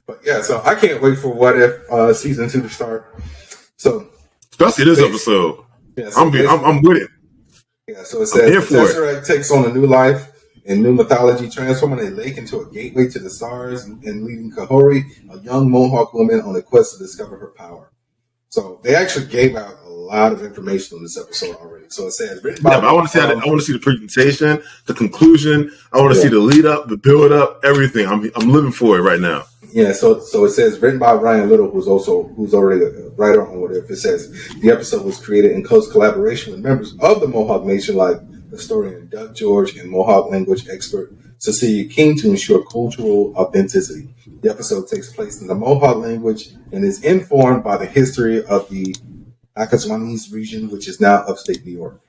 But yeah, so I can't wait for What If season 2 to start. So Especially this episode. Yeah, so I'm with it. Yeah, so it says here the for it. Tesseract takes on a new life and new mythology, transforming a lake into a gateway to the stars and leading Kahori, a young Mohawk woman, on a quest to discover her power. So they actually gave out a lot of information on this episode already. So it says written by but I want to see I want to see the presentation, the conclusion. I want to see the lead up, the build up, everything. I'm living for it right now. Yeah, so it says written by Ryan Little, who's already a writer on What If. It says the episode was created in close collaboration with members of the Mohawk Nation, like historian Doug George and Mohawk language expert Cecilia King, to ensure cultural authenticity. The episode takes place in the Mohawk language and is informed by the history of the Akaswanis region, which is now upstate New York.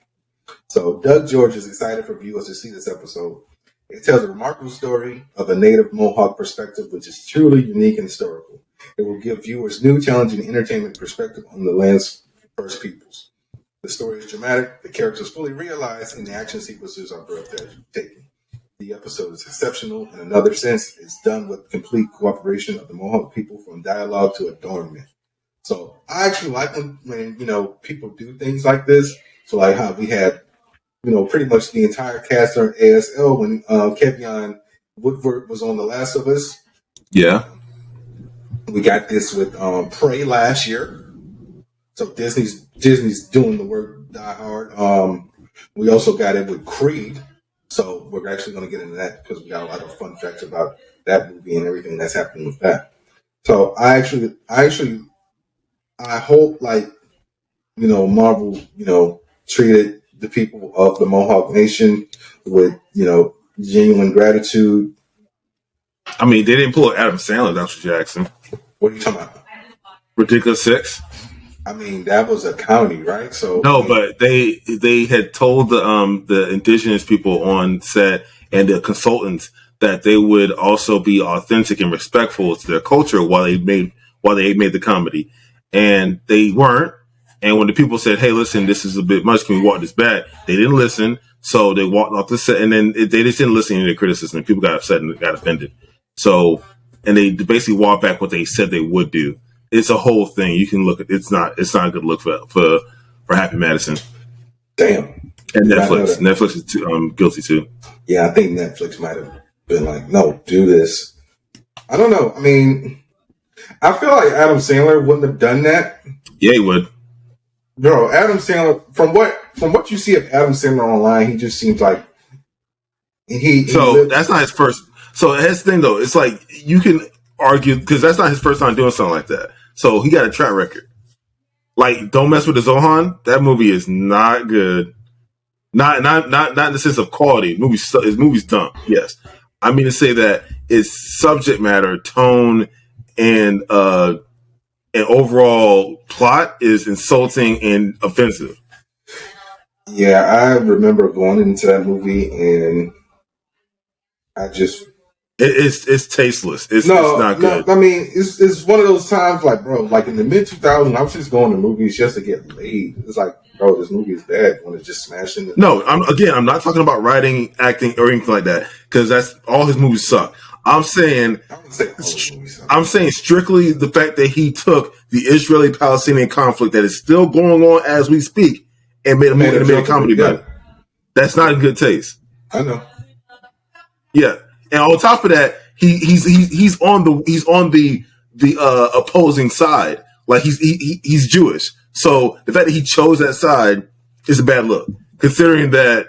So Doug George is excited for viewers to see this episode. It tells a remarkable story of a native Mohawk perspective, which is truly unique and historical. It will give viewers new, challenging entertainment perspective on the land's first peoples. The story is dramatic, the characters fully realized, and the action sequences are breathtaking. The episode is exceptional in another sense. It's done with complete cooperation of the Mohawk people, from dialogue to adornment. So I actually like when people do things like this. So like how we had pretty much the entire cast on ASL when Kevion Woodward was on The Last of Us. Yeah. We got this with Prey last year. So Disney's doing the work die hard. We also got it with Creed. So we're actually going to get into that because we got a lot of fun facts about that movie and everything that's happening with that. So I hope Marvel, treated the people of the Mohawk Nation with, genuine gratitude. I mean, they didn't pull Adam Sandler, Dr. Jackson. What are you talking about? Ridiculous Six. I mean, that was a comedy, right? So no, but they had told the indigenous people on set and the consultants that they would also be authentic and respectful to their culture while they made the comedy, and they weren't. And when the people said, "Hey, listen, this is a bit much. Can we walk this back?" They didn't listen, so they walked off the set, and then they just didn't listen to their criticism. People got upset and got offended. So, and they basically walked back what they said they would do. It's a whole thing. You can look at it's not a good look for Happy Madison. Damn. And Netflix is guilty too. Yeah, I think Netflix might have been like, "No, do this." I don't know. I mean, I feel like Adam Sandler wouldn't have done that. Yeah, he would. Bro, Adam Sandler, from what you see of Adam Sandler online, he just seems like that's not his first. So his thing though, it's like you can argue because that's not his first time doing something like that. So he got a track record. Like, Don't Mess with the Zohan. That movie is not good. Not in the sense of quality. His movie's dumb. Yes, I mean to say that its subject matter, tone, and overall plot is insulting and offensive. Yeah, I remember going into that movie and I just it's tasteless. It's not good. No, I mean, it's one of those times like, bro, like in the mid 2000s, I was just going to movies just to get laid. It's like, bro, this movie is bad. Want to just smash it? No, I'm not talking about writing, acting, or anything like that because that's all his movies suck. I'm saying strictly the fact that he took the Israeli-Palestinian conflict that is still going on as we speak and made a comedy about it. That's not in good taste. I know. Yeah, and on top of that, he's on the opposing side. Like he's Jewish, so the fact that he chose that side is a bad look, considering that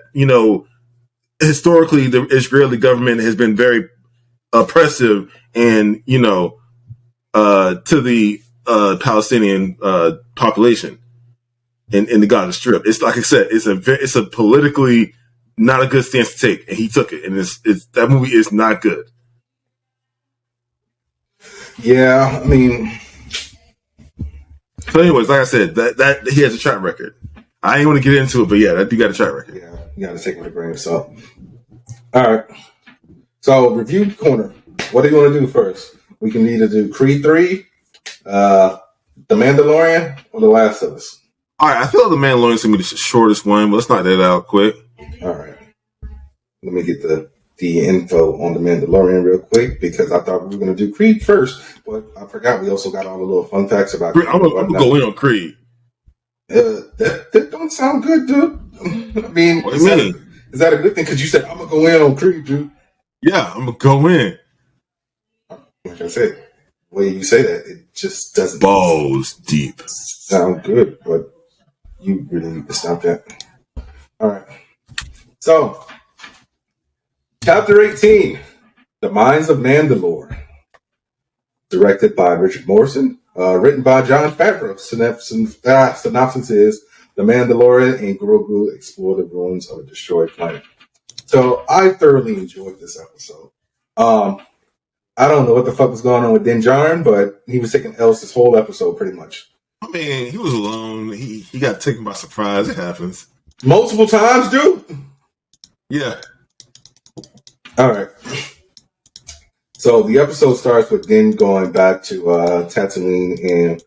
historically the Israeli government has been very oppressive and to the Palestinian population in the Gaza Strip. It's like I said, it's a politically not a good stance to take, and he took it. And it's that movie is not good. Yeah, I mean. So, anyways, like I said, that he has a track record. I ain't want to get into it, but yeah, that dude got a track record. Yeah, you got to take it with a grain of salt. All right. So, review corner. What do you want to do first? We can either do Creed 3, The Mandalorian, or The Last of Us. All right, I feel like The Mandalorian's going to be the shortest one, but let's knock that out quick. All right. Let me get the info on The Mandalorian real quick, because I thought we were going to do Creed first, but I forgot we also got all the little fun facts about Creed. I'm going to go in on Creed. That don't sound good, dude. I mean, what do you mean? Is that a good thing? Because you said, I'm going to go in on Creed, dude. Yeah, I'm going to go in. Like I said, the way you say that, it just doesn't balls deep sound good, but you really need to stop that. All right. So, Chapter 18, The Mines of Mandalore. Directed by Richard Morrison. Written by Jon Favreau. Synopsis is, The Mandalorian and Grogu explore the ruins of a destroyed planet. So, I thoroughly enjoyed this episode. I don't know what the fuck was going on with Din Djarin, but he was taking L's this whole episode, pretty much. I mean, he was alone. He got taken by surprise. It happens. Multiple times, dude? Yeah. All right. So the episode starts with Din going back to Tatooine, and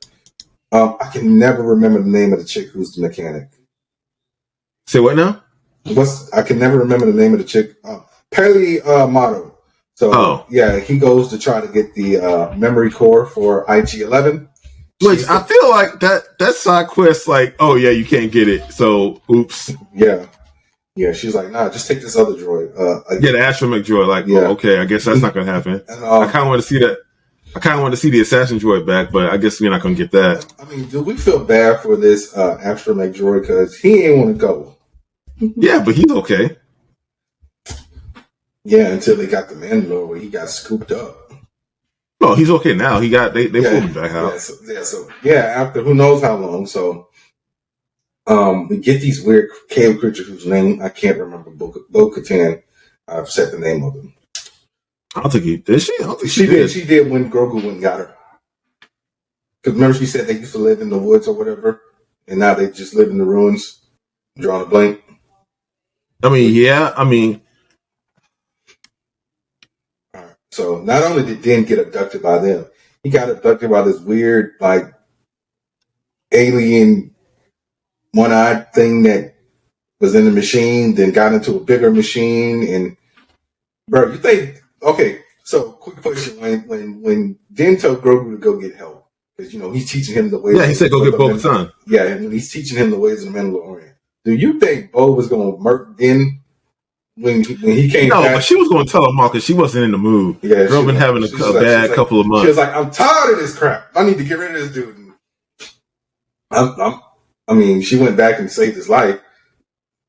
I can never remember the name of the chick who's the mechanic. Say what now? I can never remember the name of the chick. Peli Motto. So, yeah, he goes to try to get the memory core for IG-11. Which I feel like that side quest, like, oh, yeah, you can't get it. So, oops. Yeah. Yeah, she's like, nah, just take this other droid. The astromech droid. Like, yeah. Oh, okay, I guess that's not going to happen. And, I kind of want to see that. I kind of want to see the assassin droid back, but I guess we're not going to get that. I mean, do we feel bad for this astromech droid? Because he ain't want to go. Yeah, but he's okay. Yeah, until they got the Mandalore where he got scooped up. No, he's okay now. They pulled him back out. After who knows how long. So, we get these weird cave creatures whose name I can't remember. Bo-Katan. I've said the name of them. I don't think he did. I don't think she did. She did when Grogu went and got her. Because remember, she said they used to live in the woods or whatever, and now they just live in the ruins. Drawing a blank. I mean, yeah. I mean. So not only did Din get abducted by them, he got abducted by this weird, like, alien one-eyed thing that was in the machine, then got into a bigger machine. And, bro, you think, okay, so quick question. When Din told Grogu to go get help, because, he's teaching him the ways. Yeah, he said go get Bo-Katan. Yeah, and he's teaching him the ways of the Mandalorian. Do you think Bo was going to murk Din? When he came back, but she was going to tell him off because she wasn't in the mood. Yeah, girl been having a bad couple of months. She was like, "I'm tired of this crap. I need to get rid of this dude." I mean, she went back and saved his life.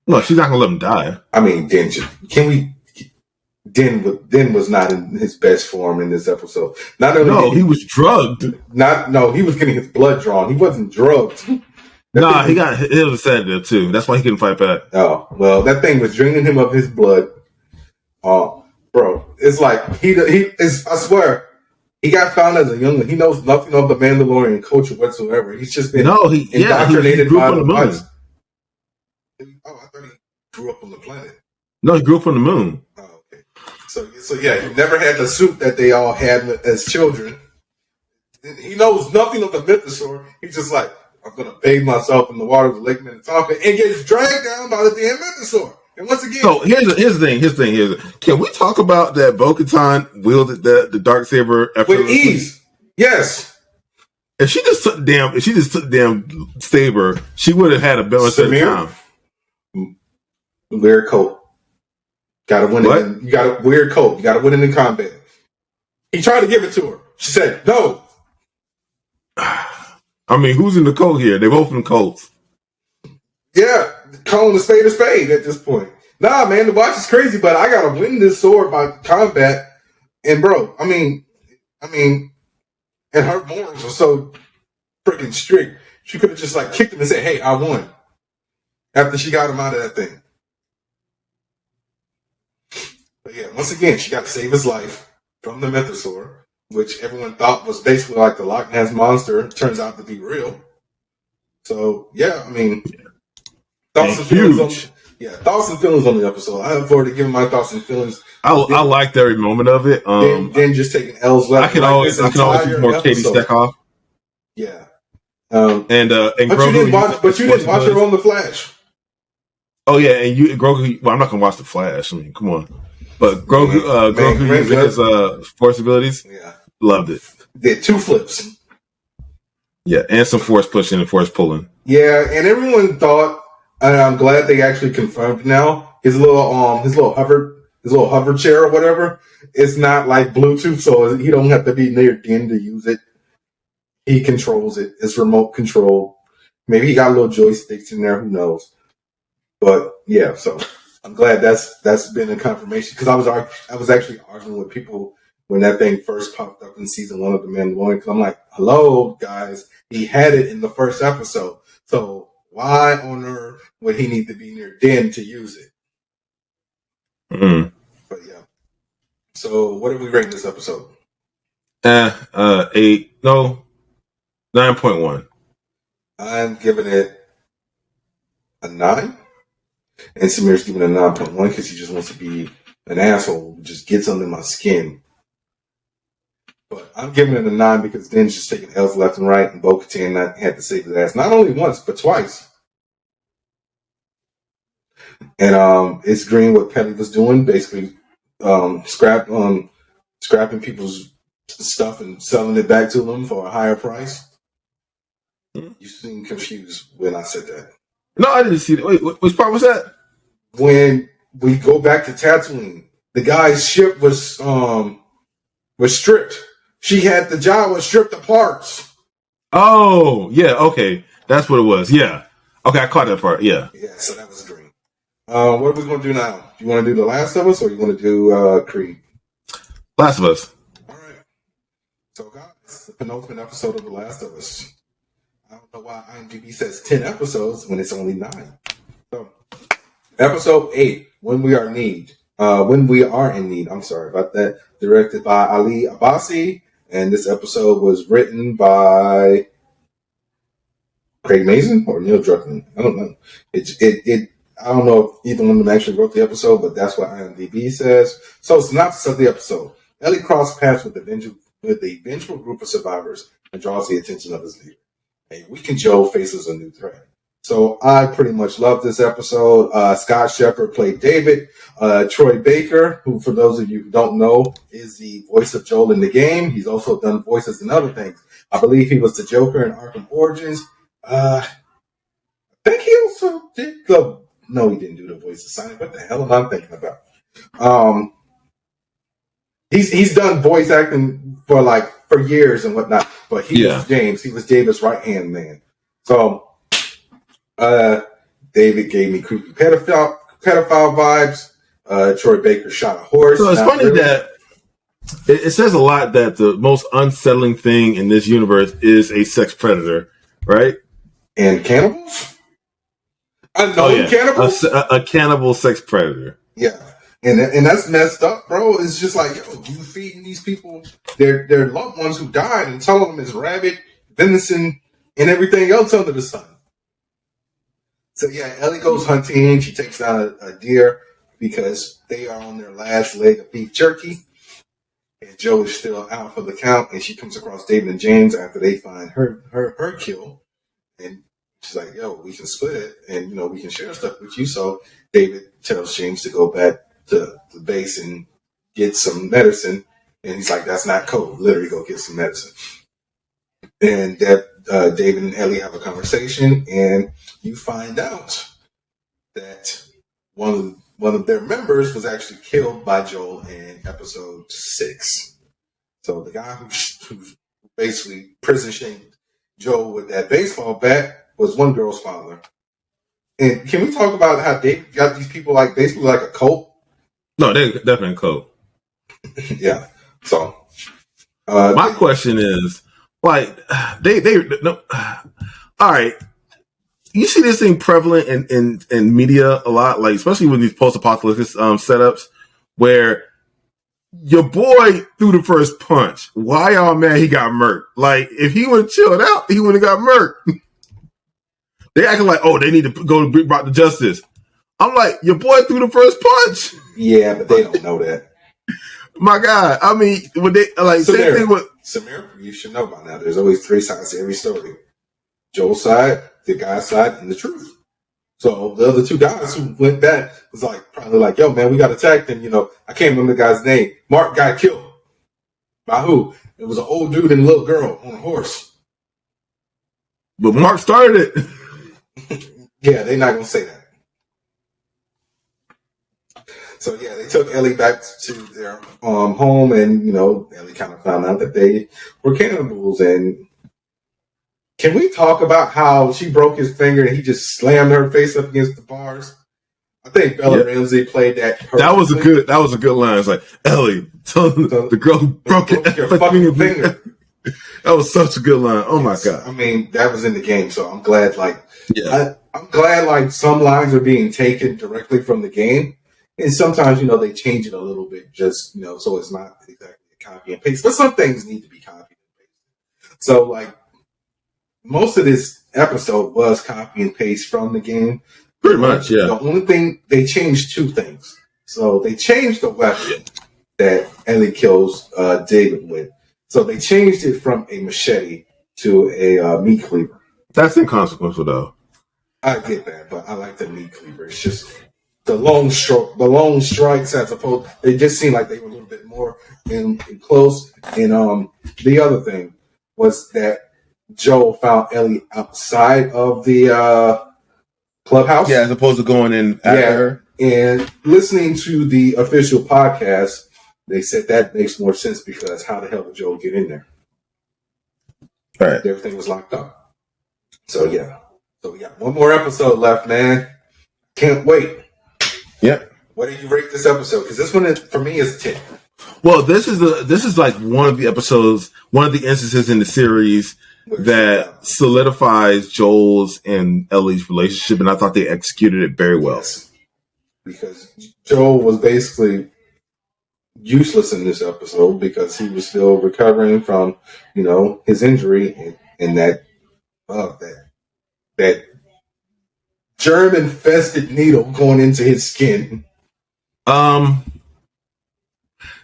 No, she's not going to let him die. I mean, Din was not in his best form in this episode. He was drugged. He was getting his blood drawn. He wasn't drugged. He got hit with a sedative too. That's why he couldn't fight back. Oh, well, that thing was draining him of his blood. Oh, bro, it's like he is. I swear, he got found as a youngling. He knows nothing of the Mandalorian culture whatsoever. He's just been indoctrinated he grew by up on the moon. Oh, I thought he grew up on the planet. No, he grew up on the moon. Oh, okay. So yeah, he never had the suit that they all had as children. He knows nothing of the mythosaur. He's just like, I'm going to bathe myself in the water of the Lake Minnetonka, and gets dragged down by the damn mythosaur. And once again, so here's the thing. Can we talk about that Bo-Katan wielded the Darksaber with ease? Yes. If she just took the damn saber, she would have had a balance at the time. Weird coat. Got to win it. You got a weird coat. You got to win it in combat. He tried to give it to her. She said no. I mean, who's in the cult here? They're both in the cults. Yeah, calling a spade at this point. Nah, man, the watch is crazy, but I gotta win this sword by combat. And bro, I mean, and her morals are so freaking strict. She could have just like kicked him and said, "Hey, I won." After she got him out of that thing. But yeah, once again, she got to save his life from the Mythosaur, which everyone thought was basically like the Loch Ness monster. Turns out to be real. So yeah, I mean, thoughts and feelings on the episode. I look forward to giving my thoughts and feelings. I liked every moment of it. Then just taking L's left. I can always use more Katie Steckhoff. Yeah. And Grogu, you didn't watch her on The Flash. Oh yeah, and Grogu. Well, I'm not gonna watch The Flash. I mean, come on. But Grogu using his force abilities. Yeah, loved it. Did 2 flips. Yeah, and some force pushing and force pulling. Yeah, and everyone thought, and I'm glad they actually confirmed now, his little hover chair or whatever, it's not like Bluetooth, so he don't have to be near Din to use it. He controls it. It's remote control. Maybe he got little joysticks in there. Who knows? But yeah, so I'm glad that's been a confirmation, because I was actually arguing with people when that thing first popped up in season 1 of The Mandalorian, because I'm like, hello guys, he had it in the first episode, so why on earth would he need to be near Din to use it? Mm-hmm. But yeah. So what are we rating this episode? 9.1. I'm giving it a 9. And Samir's giving it a 9.1 because he just wants to be an asshole who just gets under my skin. But I'm giving it a 9 because Din's just taking L's left and right, and Bo-Katan had to save his ass not only once, but twice. And it's green what Petty was doing, basically scrapping people's stuff and selling it back to them for a higher price. You seem confused when I said that. No, I didn't see that. Wait, which part was that? When we go back to Tatooine, the guy's ship was stripped. The job was stripped of parts. Oh, yeah, okay. That's what it was. Yeah. Okay, I caught that part. Yeah. Yeah, so that was a dream. What are we going to do now? Do you want to do The Last of Us, or you want to do Creed? Last of Us. All right. So, guys, the penultimate episode of The Last of Us. I don't know why IMDb says 10 episodes when it's only 9. So, episode 8, When We Are in Need. I'm sorry about that. Directed by Ali Abbasi, and this episode was written by Craig Mazin or Neil Druckmann. I don't know. I don't know if either one of them actually wrote the episode, but that's what IMDb says. So, synopsis of the episode: Ellie crosses paths with a vengeful group of survivors and draws the attention of his leader. A weakened Joe faces a new threat. So I pretty much love this episode. Scott Shepherd played David. Troy Baker, who for those of you who don't know, is the voice of Joel in the game. He's also done voices in other things. I believe he was the Joker in Arkham Origins. I think he also did no, he didn't do the voice of Sonic. What the hell am I thinking about? He's done voice acting for years and whatnot, but he was James. He was David's right-hand man. So David gave me creepy pedophile vibes. Troy Baker shot a horse. So it's funny that it says a lot that the most unsettling thing in this universe is a sex predator, right? And cannibals? Unknown cannibals? A cannibal sex predator. Yeah. And that's messed up, bro. It's just like, yo, you feeding these people their loved ones who died and telling them it's rabbit, venison, and everything else under the sun. So yeah, Ellie goes hunting. She takes down a deer because they are on their last leg of beef jerky. And Joe is still out for the count, and she comes across David and James after they find her kill. And she's like, yo, we can split it, and we can share stuff with you. So David tells James to go back to the base and get some medicine, and he's like, that's not cold, literally go get some medicine. And David and Ellie have a conversation, and you find out that one of their members was actually killed by Joel in episode 6. So the guy who basically prison shamed Joel with that baseball bat was one girl's father. And can we talk about how David got these people basically like a cult? No, they're definitely cool. Yeah. So my question is, they no. All right. You see this thing prevalent in media a lot, especially with these post-apocalyptic setups, where your boy threw the first punch. Why y'all mad he got murked? Like, if he would have chilled out, he would have got murked. They acting like, oh, they need to go bring back the justice. I'm like, your boy threw the first punch. Yeah, but they don't know that. My God. I mean, when they like same thing with Samir, you should know by now. There's always three sides to every story. Joel's side, the guy's side, and the truth. So the other two guys who went back was like probably like, yo, man, we got attacked, and I can't remember the guy's name. Mark got killed. By who? It was an old dude and a little girl on a horse. But Mark started it. Yeah, they're not gonna say that. So yeah, they took Ellie back to their home, and Ellie kind of found out that they were cannibals. And can we talk about how she broke his finger and he just slammed her face up against the bars? I think Bella Ramsey played that. That was a good line. It's like, Ellie, tell the girl who broke your fucking finger. That was such a good line. Oh my God. I mean, that was in the game, so I'm glad. I'm glad some lines are being taken directly from the game. And sometimes, they change it a little bit just, so it's not exactly a copy and paste. But some things need to be copied and pasted. So, most of this episode was copy and paste from the game. Pretty much, yeah. The only thing, they changed two things. So, they changed the weapon that Ellie kills David with. So, they changed it from a machete to a meat cleaver. That's inconsequential, though. I get that, but I like the meat cleaver. It's just the long strikes as opposed. They just seemed like they were a little bit more in close. And the other thing was that Joel found Ellie outside of the clubhouse. Yeah, as opposed to going in after her. And listening to the official podcast, they said that makes more sense because how the hell did Joel get in there? All right. Everything was locked up. So yeah. So we got one more episode left, man. Can't wait. Yep. What do you rate this episode? Because this one, for me, is 10. Well, this is like one of the episodes, one of the instances in the series that solidifies Joel's and Ellie's relationship, and I thought they executed it very well. Yes. Because Joel was basically useless in this episode because he was still recovering from, his injury and that germ-infested needle going into his skin.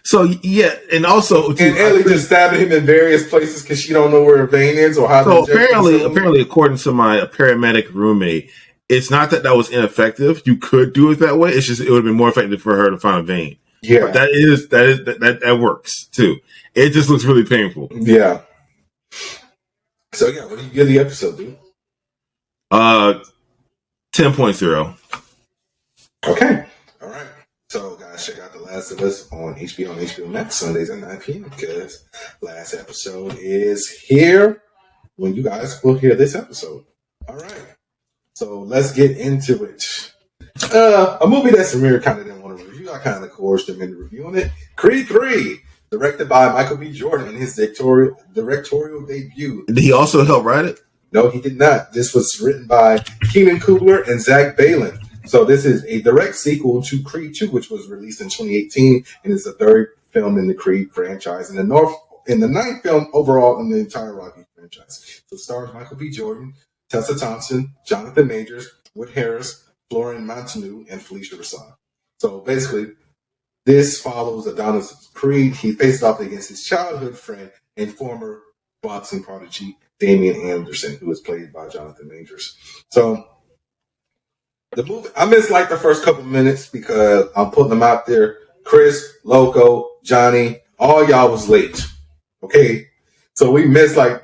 So yeah, and also and Ellie just stabbing him in various places because she don't know where her vein is or how. So apparently, according to my paramedic roommate, it's not that was ineffective. You could do it that way. It's just it would have been more effective for her to find a vein. Yeah, but that works too. It just looks really painful. Yeah. So yeah, what do you give the episode, dude? 10.0. Okay. All right. So, guys, check out The Last of Us on HBO Max Sundays at 9 p.m. because last episode is here when you guys will hear this episode. All right. So, let's get into it. A movie that Samir kind of didn't want to review. I kind of coerced him into reviewing it. Creed 3, directed by Michael B. Jordan in his directorial debut. Did he also help write it? No, he did not. This was written by Keenan Coogler and Zach Balin. So this is a direct sequel to Creed 2, which was released in 2018, and it's the third film in the Creed franchise and the ninth film overall in the entire Rocky franchise. So it stars Michael B. Jordan, Tessa Thompson, Jonathan Majors, Wood Harris, Florian Montague, and Felicia Rashad. So basically, this follows Adonis Creed. He faces off against his childhood friend and former boxing prodigy, Damian Anderson, who is played by Jonathan Majors. So the movie, I missed the first couple minutes because I'm putting them out there. Chris, Loco, Johnny, all y'all was late. Okay? So we missed a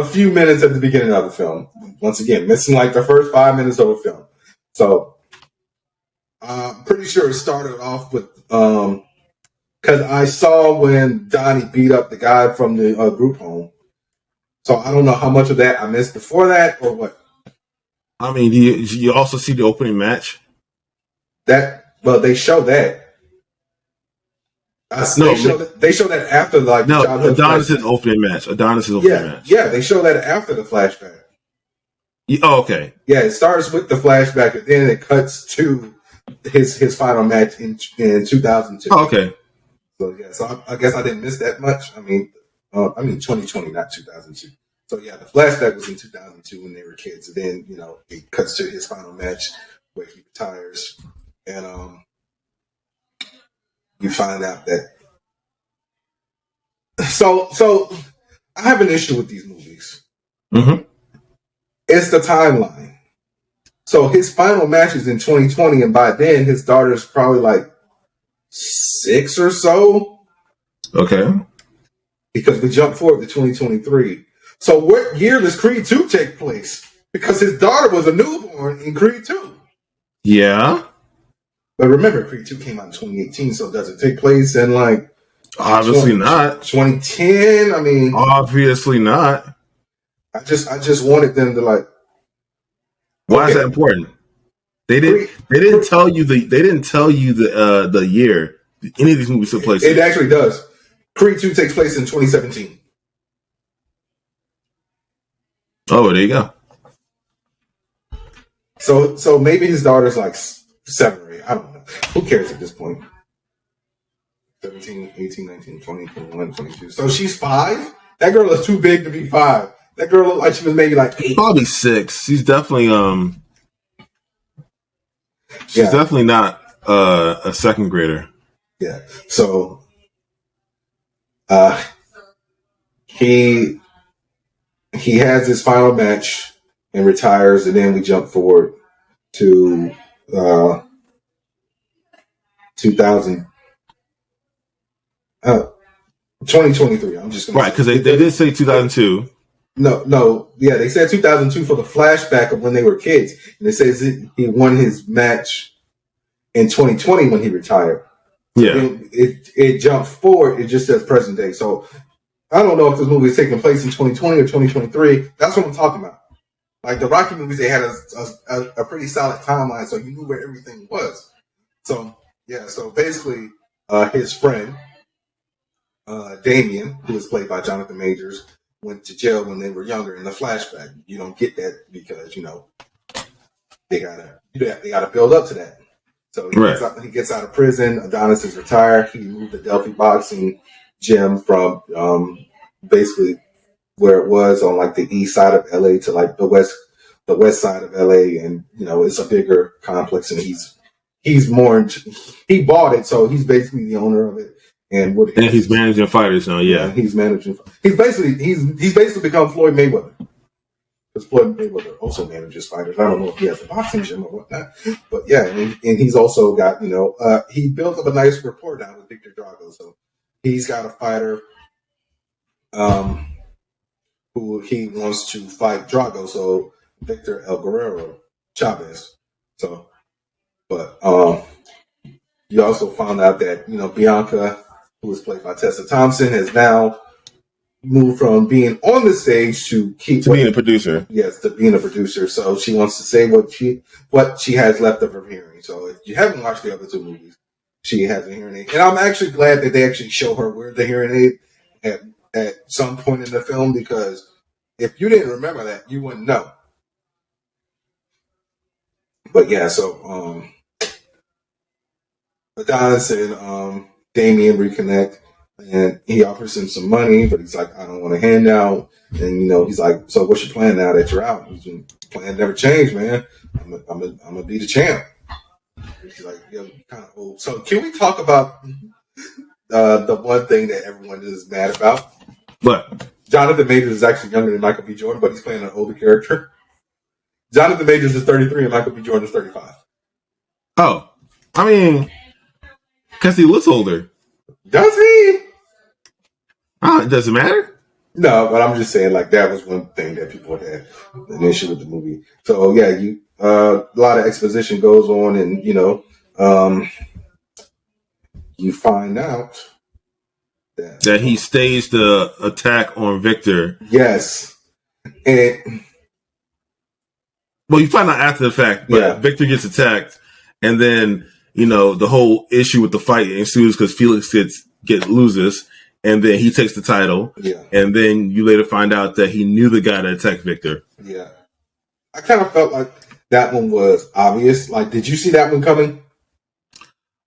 few minutes at the beginning of the film. Once again, missing the first 5 minutes of the film. So I'm pretty sure it started off with because I saw when Donnie beat up the guy from the group home. So I don't know how much of that I missed before that or what. I mean, you also see the opening match? They show that. They show that after Adonis' opening match. Match. Yeah, they show that after the flashback. Oh, okay. Yeah, it starts with the flashback and then it cuts to his final match in 2002. Oh, okay. So yeah, so I guess I didn't miss that much. I mean 2020, not 2002. So yeah, the flashback was in 2002 when they were kids. And then it cuts to his final match where he retires, and you find out that. So I have an issue with these movies. Mm-hmm. It's the timeline. So his final match is in 2020, and by then his daughter's probably like 6 or so. Okay. Because we jump forward to 2023. So what year does Creed 2 take place? Because his daughter was a newborn in Creed 2. Yeah. But remember, Creed 2 came out in 2018, so does it take place in like... Obviously not. 2010? I mean... Obviously not. I just wanted them to like... Why is that important? They didn't tell you the year any of these movies took place. It actually does. Creed 2 takes place in 2017. Oh, there you go. So maybe his daughter's like 7 or 8. I don't know. Who cares at this point? 17, 18, 19, 20, 21, 22. So she's 5? That girl is too big to be 5. That girl looked like she was maybe like 8. Probably 6. She's definitely She's definitely not a second grader. Yeah. So he has his final match and retires, and then we jump forward to 2023. I'm just gonna right, because they did say 2002. No, yeah, they said 2002 for the flashback of when they were kids, and it says he won his match in 2020 when he retired. So yeah, it jumps forward. It just says present day. So I don't know if this movie is taking place in 2020 or 2023. That's what I'm talking about. Like the Rocky movies, they had a pretty solid timeline, so you knew where everything was. So yeah, so basically, his friend Damien, who was played by Jonathan Majors, went to jail when they were younger in the flashback. You don't get that because they gotta build up to that. So he gets out of prison. Adonis is retired. He moved the Delphi boxing gym from basically where it was on like the east side of LA to like the west side of LA, and it's a bigger complex, and he bought it, so he's basically the owner of it. And he's managing fighters now. Yeah, he's managing. He's basically become Floyd Mayweather. Because Floyd Mayweather also manages fighters. I don't know if he has a boxing gym or whatnot, but yeah, and he's also got he built up a nice rapport now with Victor Drago. So he's got a fighter who he wants to fight Drago. So Victor El Guerrero Chavez. So, but you also found out that Bianca, who was played by Tessa Thompson, has now moved from being on the stage to being a producer. Yes, to being a producer. So she wants to say what she has left of her hearing. So if you haven't watched the other 2 movies, she has a hearing aid, and I'm actually glad that they actually show her wear the hearing aid at some point in the film, because if you didn't remember that, you wouldn't know. But yeah, so Adonis and Damien reconnect, and he offers him some money, but he's like, I don't want a handout. And he's like, so what's your plan now that you're out? He's been, plan never changed, man. I'm gonna be the champ. He's like, yeah, kind of old. So can we talk about the one thing that everyone is mad about? What? Jonathan Majors is actually younger than Michael B. Jordan, but he's playing an older character. Jonathan Majors is 33 and Michael B. Jordan is 35. Oh, I mean, because he looks older. Does he? Oh, it doesn't matter. No, but I'm just saying, like, that was one thing that people had an issue with the movie. So yeah, a lot of exposition goes on, and you find out that he staged the attack on Victor. Yes, and well, you find out after the fact, but Victor gets attacked, and then the whole issue with the fight ensues because Felix loses. And then he takes the title. Yeah. And then you later find out that he knew the guy that attacked Victor. Yeah. I kind of felt like that one was obvious. Like, did you see that one coming?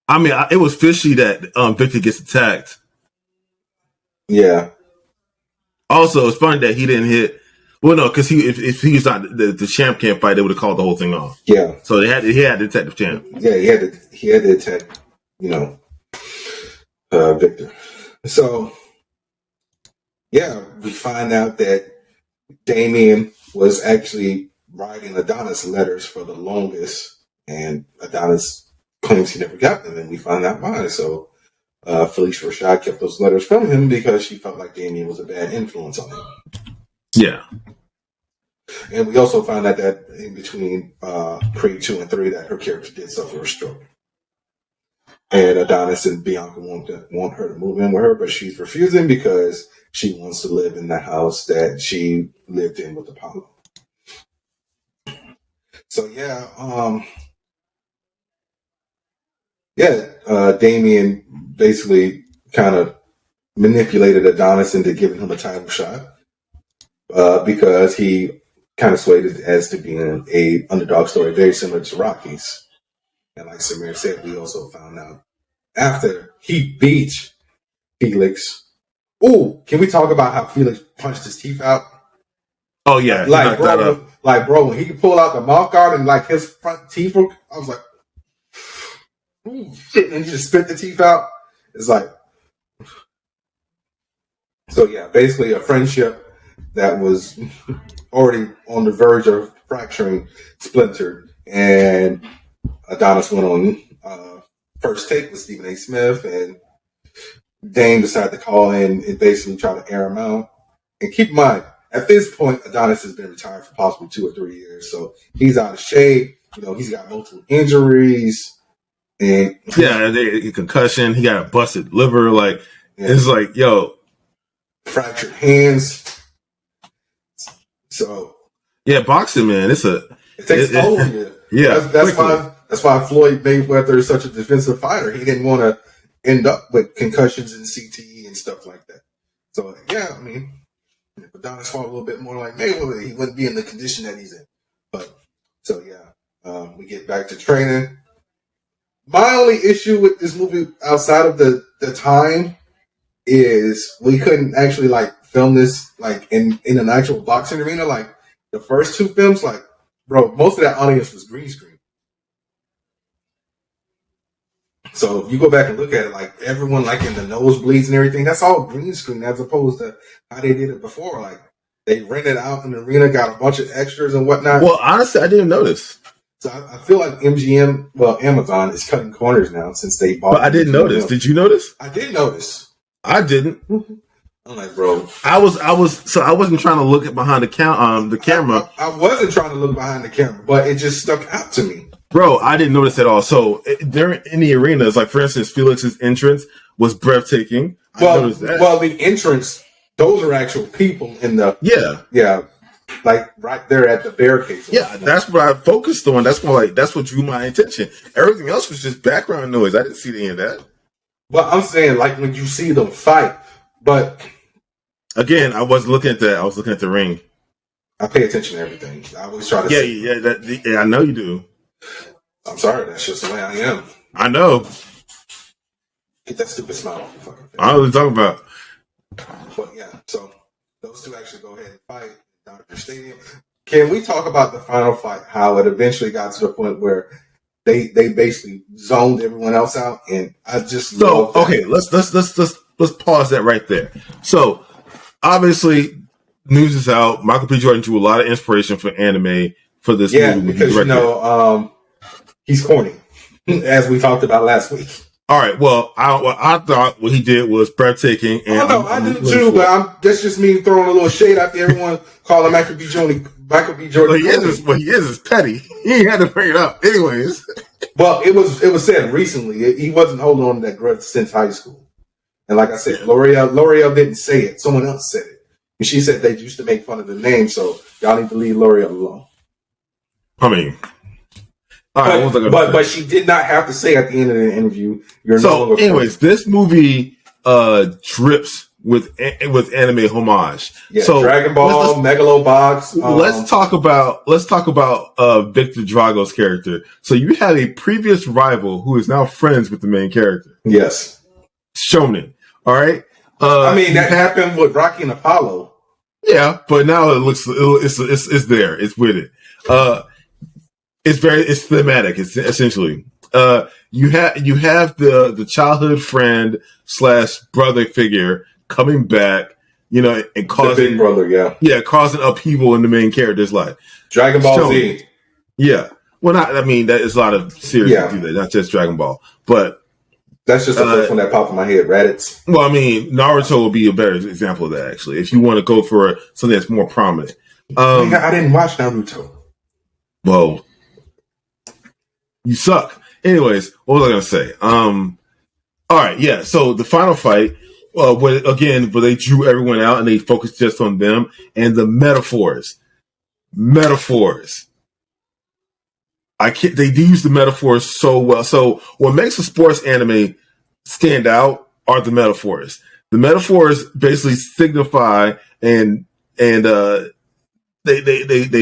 I mean, it was fishy that Victor gets attacked. Yeah. Also, it's funny that he didn't hit. Well, no, because if he was not the champ can't fight, they would have called the whole thing off. Yeah. So he had to attack the champ. Yeah, he had to attack, Victor. So, yeah, we find out that Damien was actually writing Adonis letters for the longest, and Adonis claims he never got them, and we find out why. So, Felicia Rashad kept those letters from him because she felt like Damien was a bad influence on him. Yeah. And we also found out that in between Creed 2 and 3 that her character did suffer a stroke. And Adonis and Bianca want her to move in with her, but she's refusing because she wants to live in the house that she lived in with Apollo. So Damien basically kind of manipulated Adonis into giving him a title shot because he kind of swayed it as to being a underdog story, very similar to Rocky's. And like Samir said, we also found out after he beat Felix. Oh, can we talk about how Felix punched his teeth out? Oh yeah, bro, when he could pull out the mouth guard and like his front teeth, I was like, ooh, shit, and he just spit the teeth out. It's like, so yeah, basically a friendship that was already on the verge of fracturing splintered, and Adonis went on First Take with Stephen A. Smith, and Dame decided to call in and basically try to air him out. And keep in mind, at this point, Adonis has been retired for possibly 2 or 3 years, so he's out of shape. He's got multiple injuries, and concussion. He got a busted liver. Like it's like, fractured hands. So boxing, man, it takes toll on you. Yeah, that's why Floyd Mayweather is such a defensive fighter. He didn't want to end up with concussions and CTE and stuff like that. So yeah, I mean, if Adonis fought a little bit more like Mayweather, he wouldn't be in the condition that he's in. But so yeah, we get back to training. My only issue with this movie, outside of the time, is we couldn't actually like film this like in an actual boxing arena. Like the first 2 films, like, bro, most of that audience was green screen. So if you go back and look at it, like everyone like in the nosebleeds and everything, that's all green screen as opposed to how they did it before. Like they rented out an arena, got a bunch of extras and whatnot. Well, honestly, I didn't notice. So I feel like Amazon is cutting corners now since they bought. But I didn't notice. Did you notice? I did notice. I didn't. I'm like, bro. I wasn't trying to look at behind the camera. I wasn't trying to look behind the camera, but it just stuck out to me. Bro, I didn't notice at all. So during in the arenas, like for instance, Felix's entrance was breathtaking. I noticed that. Well, the entrance, those are actual people in the like right there at the barricades. Yeah, that's what I focused on. That's what drew my attention. Everything else was just background noise. I didn't see any of that. Well, I'm saying like when you see them fight, but again, I wasn't looking at that. I was looking at the ring. I pay attention to everything. I always try to. Yeah, I know you do. I'm sorry, that's just the way I am. I know. Get that stupid smile off your fucking face. I know what you're talking about. But yeah, so those two actually go ahead and fight down at the stadium. Can we talk about the final fight? How it eventually got to the point where they basically zoned everyone else out, and I just okay. Let's pause that right there. So obviously, news is out. Michael B. Jordan drew a lot of inspiration for anime for this movie. Yeah, because he's corny, as we talked about last week. All right. Well, I thought what he did was breathtaking. And I do too, but that's just me throwing a little shade out there. Everyone calling Michael B. Jordan. Well, he is petty. He had to bring it up, anyways. Well, it was said recently. He wasn't holding on to that grudge since high school. And like I said, L'Oreal didn't say it. Someone else said it. And she said they used to make fun of the name, so y'all need to leave L'Oreal alone. I mean, all right, but she did not have to say at the end of the interview, anyways, this movie drips with anime homage. Yeah, so Dragon Ball, Megalobox. Let's talk about Victor Drago's character. So you had a previous rival who is now friends with the main character. Yes, Shonen. All right. I mean that happened with Rocky and Apollo. Yeah, but now it's there. It's with it. It's thematic. It's essentially you have the childhood friend / brother figure coming back, and causing the big brother, causing upheaval in the main character's life. Dragon Ball Z. Yeah. Well, that is a lot of series that do that, not just Dragon Ball, but that's just the first one that popped in my head. Raditz. Well, I mean, Naruto would be a better example of that, actually, if you want to go for something that's more prominent. I didn't watch Naruto. Well, you suck. Anyways, what was I going to say? All right, yeah. So the final fight, where they drew everyone out and they focused just on them and the metaphors. They use the metaphors so well. So what makes a sports anime stand out are the metaphors. The metaphors basically signify and they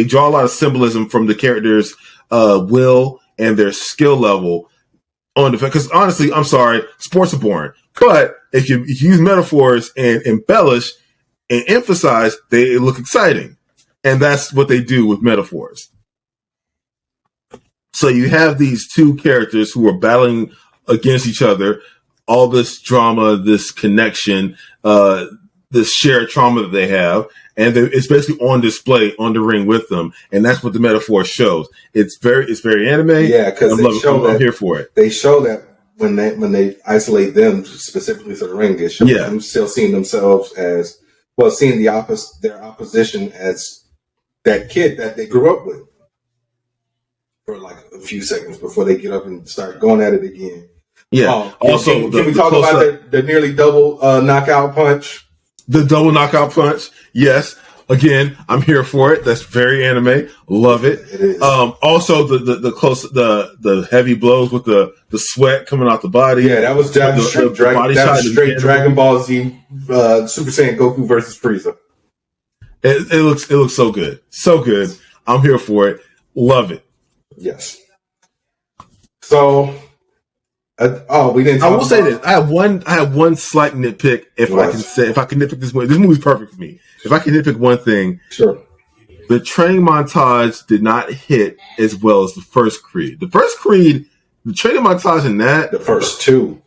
draw a lot of symbolism from the characters' will and their skill level on the because honestly, I'm sorry, sports are boring. But if you use metaphors and embellish and emphasize, they look exciting. And that's what they do with metaphors. So you have these two characters who are battling against each other, all this drama, this connection, this shared trauma that they have, and it's basically on display on the ring with them, and that's what the metaphor shows. It's very anime. Yeah, because I'm here for it. They show that when they isolate them specifically to the ring, they show them still seeing themselves as seeing their opposition as that kid that they grew up with. For like a few seconds before they get up and start going at it again. Yeah. Also, can we talk about the nearly double knockout punch? The double knockout punch. Yes. Again, I'm here for it. That's very anime. Love it. It is. Also the heavy blows with the sweat coming out the body. Yeah, that was straight Dragon Ball Z Super Saiyan Goku versus Frieza. It looks so good. So good. I'm here for it. Love it. Yes. So, we didn't. I will say this: I have one slight nitpick. If I can nitpick this movie's perfect for me. If I can nitpick one thing, sure. The training montage did not hit as well as the first Creed. The first Creed, the training montage in that, the first two.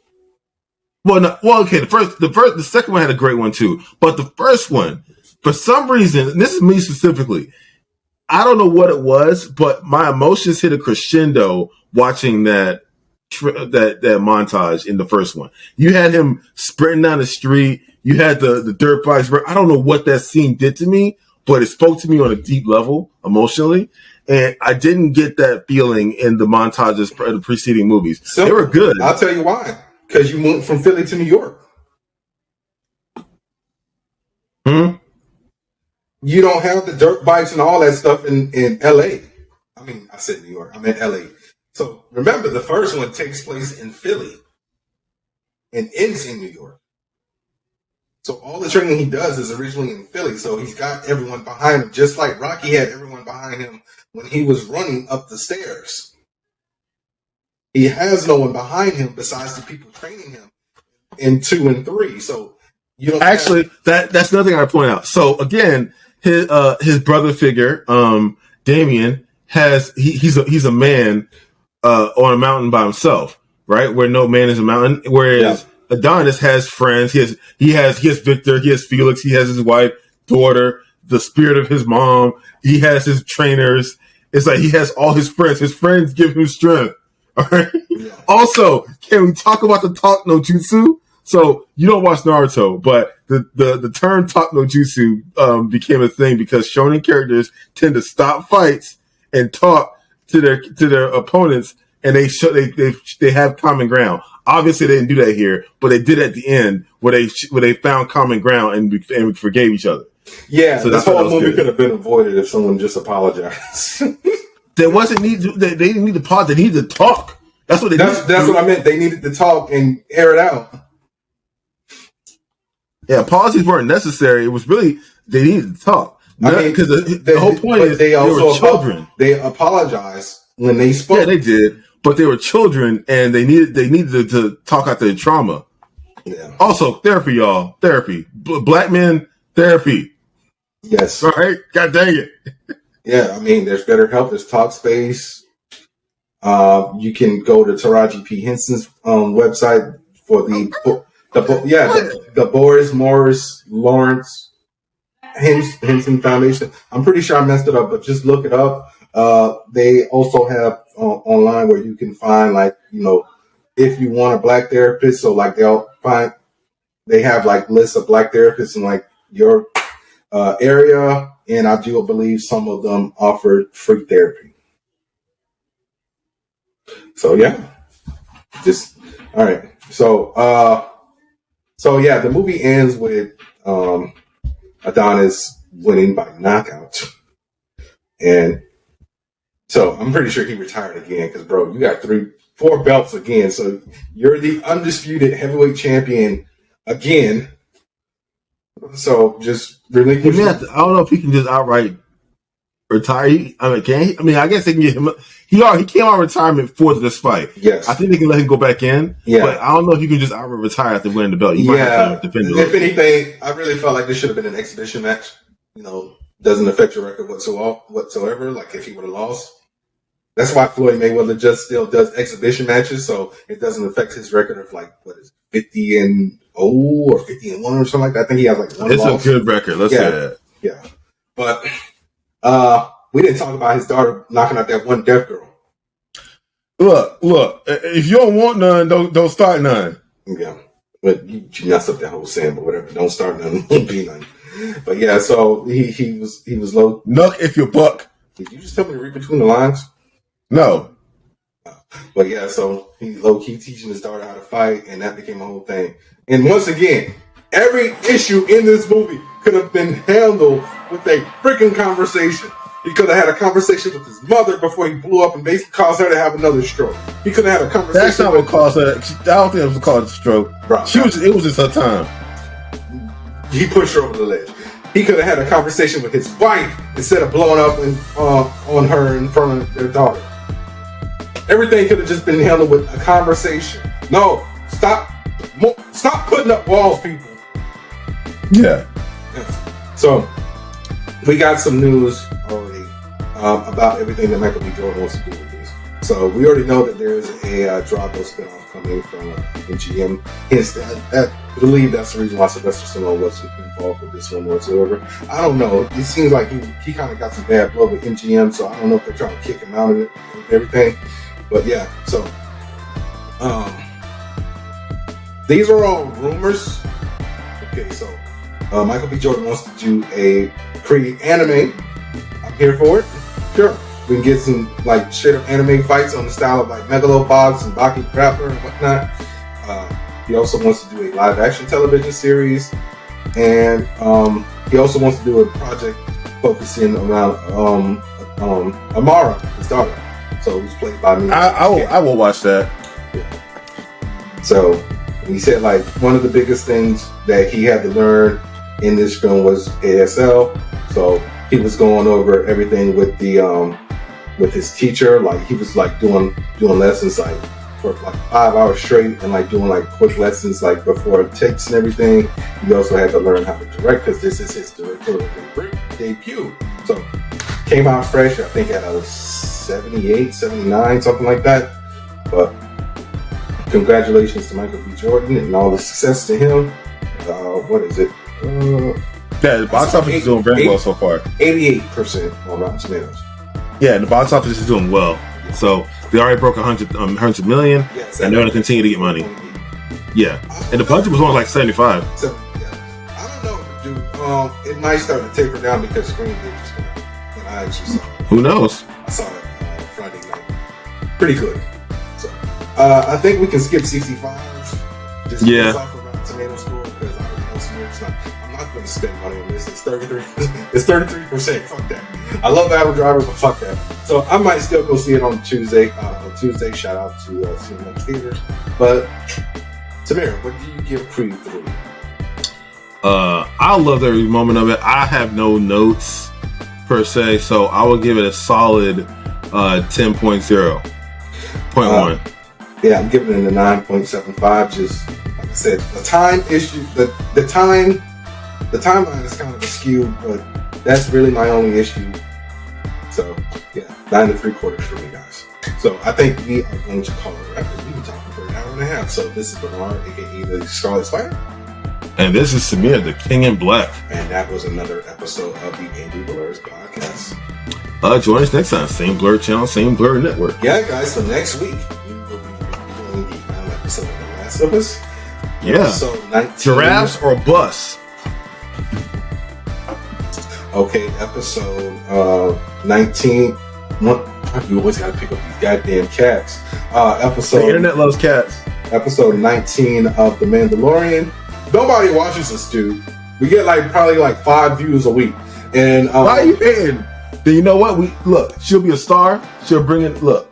The second one had a great one too, but the first one, for some reason, and this is me specifically. I don't know what it was, but my emotions hit a crescendo watching that montage in the first one. You had him sprinting down the street. You had the dirt bikes. I don't know what that scene did to me, but it spoke to me on a deep level emotionally. And I didn't get that feeling in the montages of the preceding movies. So, they were good. I'll tell you why. Because you moved from Philly to New York. You don't have the dirt bikes and all that stuff in LA. I mean, I said New York. I meant LA. So remember, the first one takes place in Philly and ends in New York. So all the training he does is originally in Philly. So he's got everyone behind him, just like Rocky had everyone behind him when he was running up the stairs. He has no one behind him besides the people training him in 2 and 3. So you don't that's another thing I point out. So again, his brother figure, Damien, he's a man on a mountain by himself, right? Where no man is a mountain. Whereas Adonis has friends. He has Victor. He has Felix. He has his wife, daughter, the spirit of his mom. He has his trainers. It's like he has all his friends. His friends give him strength. All right. Yeah. Also, can we talk about the talk no jutsu? So you don't watch Naruto, but the term talk no jutsu became a thing because shonen characters tend to stop fights and talk to their opponents, and they have common ground. Obviously, they didn't do that here, but they did at the end where they found common ground and forgave each other. Yeah, so this whole movie could have been avoided if someone just apologized. There wasn't need. They didn't need to pause. They needed to talk. That's what they. That's what I meant. They needed to talk and air it out. Yeah, apologies weren't necessary. It was really they needed to talk. I mean, because the whole point is they were children. They apologized when they spoke. Yeah, they did, but they were children, and they needed to talk out their trauma. Yeah. Also, therapy, y'all. Therapy. Black men, therapy. Yes. All right. God dang it. Yeah, I mean, there's BetterHelp, there's Talkspace. You can go to Taraji P. Henson's website for the Boris Morris Lawrence Henson Foundation. I'm pretty sure I messed it up, but just look it up. They also have online where you can find, like, you know, if you want a black therapist, so like they have like lists of black therapists in like your area, and I do believe some of them offer free therapy. So yeah, just all right. So yeah, the movie ends with Adonis winning by knockout, and so I'm pretty sure he retired again because, bro, you got 4 belts again, so you're the undisputed heavyweight champion again. So just really, I don't know if he can just outright retire. Can he? I mean, I guess they can get him. He came out of retirement for this fight. Yes, I think they can let him go back in. Yeah, but I don't know if you can just outright retire after winning the belt. You might have to defend it. If anything, I really felt like this should have been an exhibition match. You know, doesn't affect your record whatsoever. Like if he would have lost. That's why Floyd Mayweather just still does exhibition matches, so it doesn't affect his record of like 50-0 or 50-1 or something like that. I think he has like 1 loss. It's a good record. Let's say that. Yeah, but we didn't talk about his daughter knocking out that one deaf girl. Look. If you don't want none, don't start none. Yeah, but you messed up that whole saying, but whatever. Don't start none. Won't be none. But yeah, so he was low. Nuck if you buck. Did you just tell me to read between the lines? No. But yeah, so he low-key teaching his daughter how to fight, and that became a whole thing. And once again, every issue in this movie could have been handled with a freaking conversation. He could have had a conversation with his mother before he blew up and basically caused her to have another stroke. He could have had a conversation. That's not what caused her. I don't think it was called a stroke. Bro, it was just her time. He pushed her over the ledge. He could have had a conversation with his wife instead of blowing up on her in front of their daughter. Everything could have just been handled with a conversation. No, stop putting up walls, people. Yeah. So we got some news already about everything that Michael B. Jordan wants to do with this. So we already know that there is a Drago spinoff coming from MGM. Hence, I believe that's the reason why Sylvester Stallone wasn't involved with this one whatsoever. I don't know. It seems like he kind of got some bad blood with MGM, so I don't know if they're trying to kick him out of it and everything. But yeah, so these are all rumors. Okay, so Michael B. Jordan wants to create anime. I'm here for it. Sure. We can get some like straight up anime fights on the style of like Megalobox and Baki Grappler and whatnot. He also wants to do a live action television series, and he also wants to do a project focusing around Amara, his daughter. So who's played by me. I will watch that. Yeah. So he said like one of the biggest things that he had to learn in this film was ASL. So he was going over everything with the with his teacher. Like he was like doing lessons like for like 5 hours straight and like doing like quick lessons like before takes and everything. He also had to learn how to direct because this is his directorial debut. So came out fresh, I think at a 78, 79, something like that. But congratulations to Michael B. Jordan and all the success to him. What is it? Yeah, the box office is doing very well so far. 88% on Rotten Tomatoes. Yeah, the box office is doing well. So they already broke 100 million, and they're going to continue to get money. Yeah, and the budget was only like 75. So, yeah. I don't know, dude. It might start to taper down because Screen Did just came out, and I actually saw it. Who knows? I saw it Friday night. Pretty good. So I think we can skip 65. Just yeah. Off of Rotten Tomatoes score because I already know Samir's not. I'm not going to spend money on this. It's 33. It's 33%. Fuck that. I love Battle Driver, but fuck that. So I might still go see it on Tuesday. Shout out to Tmnt Theaters. But Samir, what do you give Creed 3? I love every moment of it. I have no notes per se, so I will give it a solid 10.0.1. Yeah, I'm giving it a 9.75. Just like I said, the time issue, the timeline is kind of skewed, but that's really my only issue. So yeah, 9 3/4 for me, guys. So I think we are going to call it a wrap. We've been talking for an hour and a half. So this is Bernard, aka the Scarlet Spider. And this is Samir, the King in Black. And that was another episode of the Angry Blerds podcast. Join us next time. Same Blur channel, same Blur network. Yeah, guys. So next week we will be reviewing the final episode of The Last of Us. Yeah. So 19. Giraffes or bus? Okay, episode 19. You always gotta pick up these goddamn cats. The internet loves cats. Episode 19 of The Mandalorian. Nobody watches this, dude. We get probably 5 views a week. And why are you hating? Then you know what? She'll be a star. She'll bring it. Look.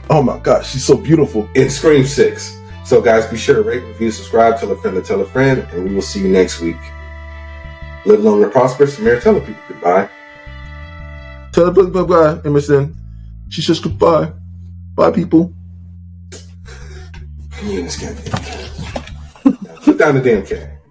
Oh my gosh, she's so beautiful. In Scream 6. So guys, be sure to rate, review, subscribe, tell a friend, and we will see you next week. Live long and prosper. Samir, tell the people goodbye. Tell the people goodbye, Emerson. She says goodbye. Bye, people. You in this goddamn cat. Now, put down the damn cat.